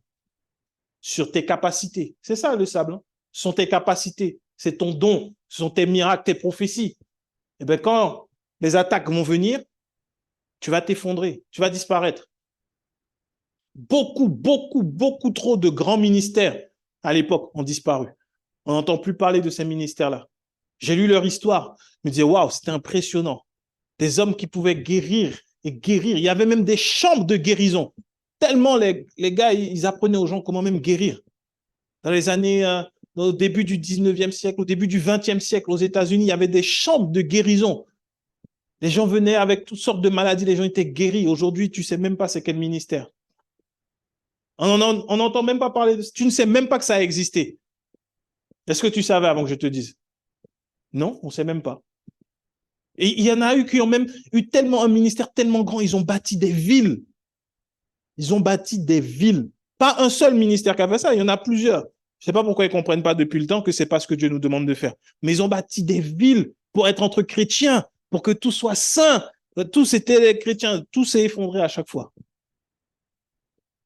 sur tes capacités, c'est ça le sable, hein? Ce sont tes capacités, c'est ton don, ce sont tes miracles, tes prophéties. Et bien quand les attaques vont venir, tu vas t'effondrer, tu vas disparaître. Beaucoup trop de grands ministères à l'époque ont disparu. On n'entend plus parler de ces ministères-là. J'ai lu leur histoire, je me disais, waouh, c'était impressionnant. Des hommes qui pouvaient guérir et guérir. Il y avait même des chambres de guérison. Tellement les gars, ils apprenaient aux gens comment même guérir. Dans les années, au début du 19e siècle, au début du 20e siècle, aux États-Unis, il y avait des chambres de guérison. Les gens venaient avec toutes sortes de maladies, les gens étaient guéris. Aujourd'hui, tu ne sais même pas c'est quel ministère. On n'entend même pas parler de ça. Tu ne sais même pas que ça a existé. Est-ce que tu savais avant que je te dise? Non, on ne sait même pas. Et il y en a eu qui ont même eu tellement un ministère tellement grand, ils ont bâti des villes. Ils ont bâti des villes. Pas un seul ministère qui a fait ça, il y en a plusieurs. Je ne sais pas pourquoi ils ne comprennent pas depuis le temps que ce n'est pas ce que Dieu nous demande de faire. Mais ils ont bâti des villes pour être entre chrétiens, pour que tout soit saint. Tous étaient les chrétiens, tout s'est effondré à chaque fois.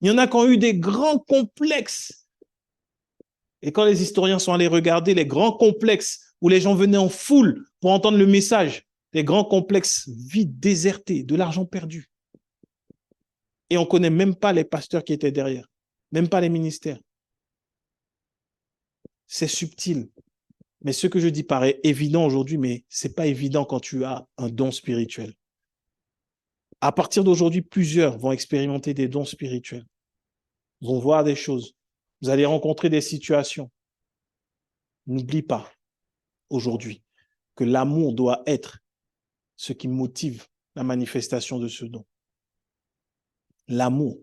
Il y en a qui ont eu des grands complexes. Et quand les historiens sont allés regarder les grands complexes où les gens venaient en foule pour entendre le message, les grands complexes vides, désertés, de l'argent perdu. Et on ne connaît même pas les pasteurs qui étaient derrière, même pas les ministères. C'est subtil. Mais ce que je dis paraît évident aujourd'hui, mais ce n'est pas évident quand tu as un don spirituel. À partir d'aujourd'hui, plusieurs vont expérimenter des dons spirituels, vont voir des choses. Vous allez rencontrer des situations. N'oublie pas aujourd'hui que l'amour doit être ce qui motive la manifestation de ce don. L'amour.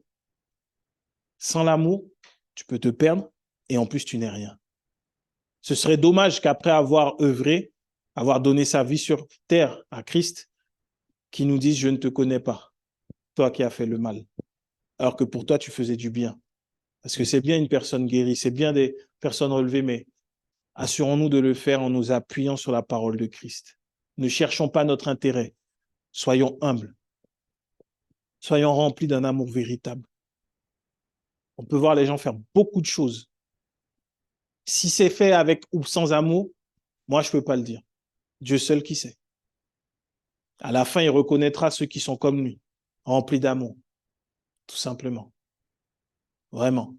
Sans l'amour, tu peux te perdre et en plus, tu n'es rien. Ce serait dommage qu'après avoir œuvré, avoir donné sa vie sur terre à Christ, qu'il nous dise « Je ne te connais pas, toi qui as fait le mal », alors que pour toi, tu faisais du bien. Parce que c'est bien une personne guérie, c'est bien des personnes relevées, mais assurons-nous de le faire en nous appuyant sur la parole de Christ. Ne cherchons pas notre intérêt. Soyons humbles. Soyons remplis d'un amour véritable. On peut voir les gens faire beaucoup de choses. Si c'est fait avec ou sans amour, moi, je ne peux pas le dire. Dieu seul qui sait. À la fin, il reconnaîtra ceux qui sont comme lui, remplis d'amour, tout simplement. Vraiment.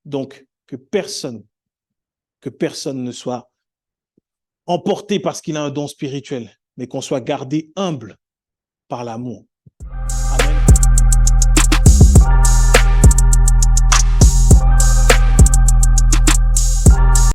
Donc, que personne ne soit emporté parce qu'il a un don spirituel, mais qu'on soit gardé humble par l'amour.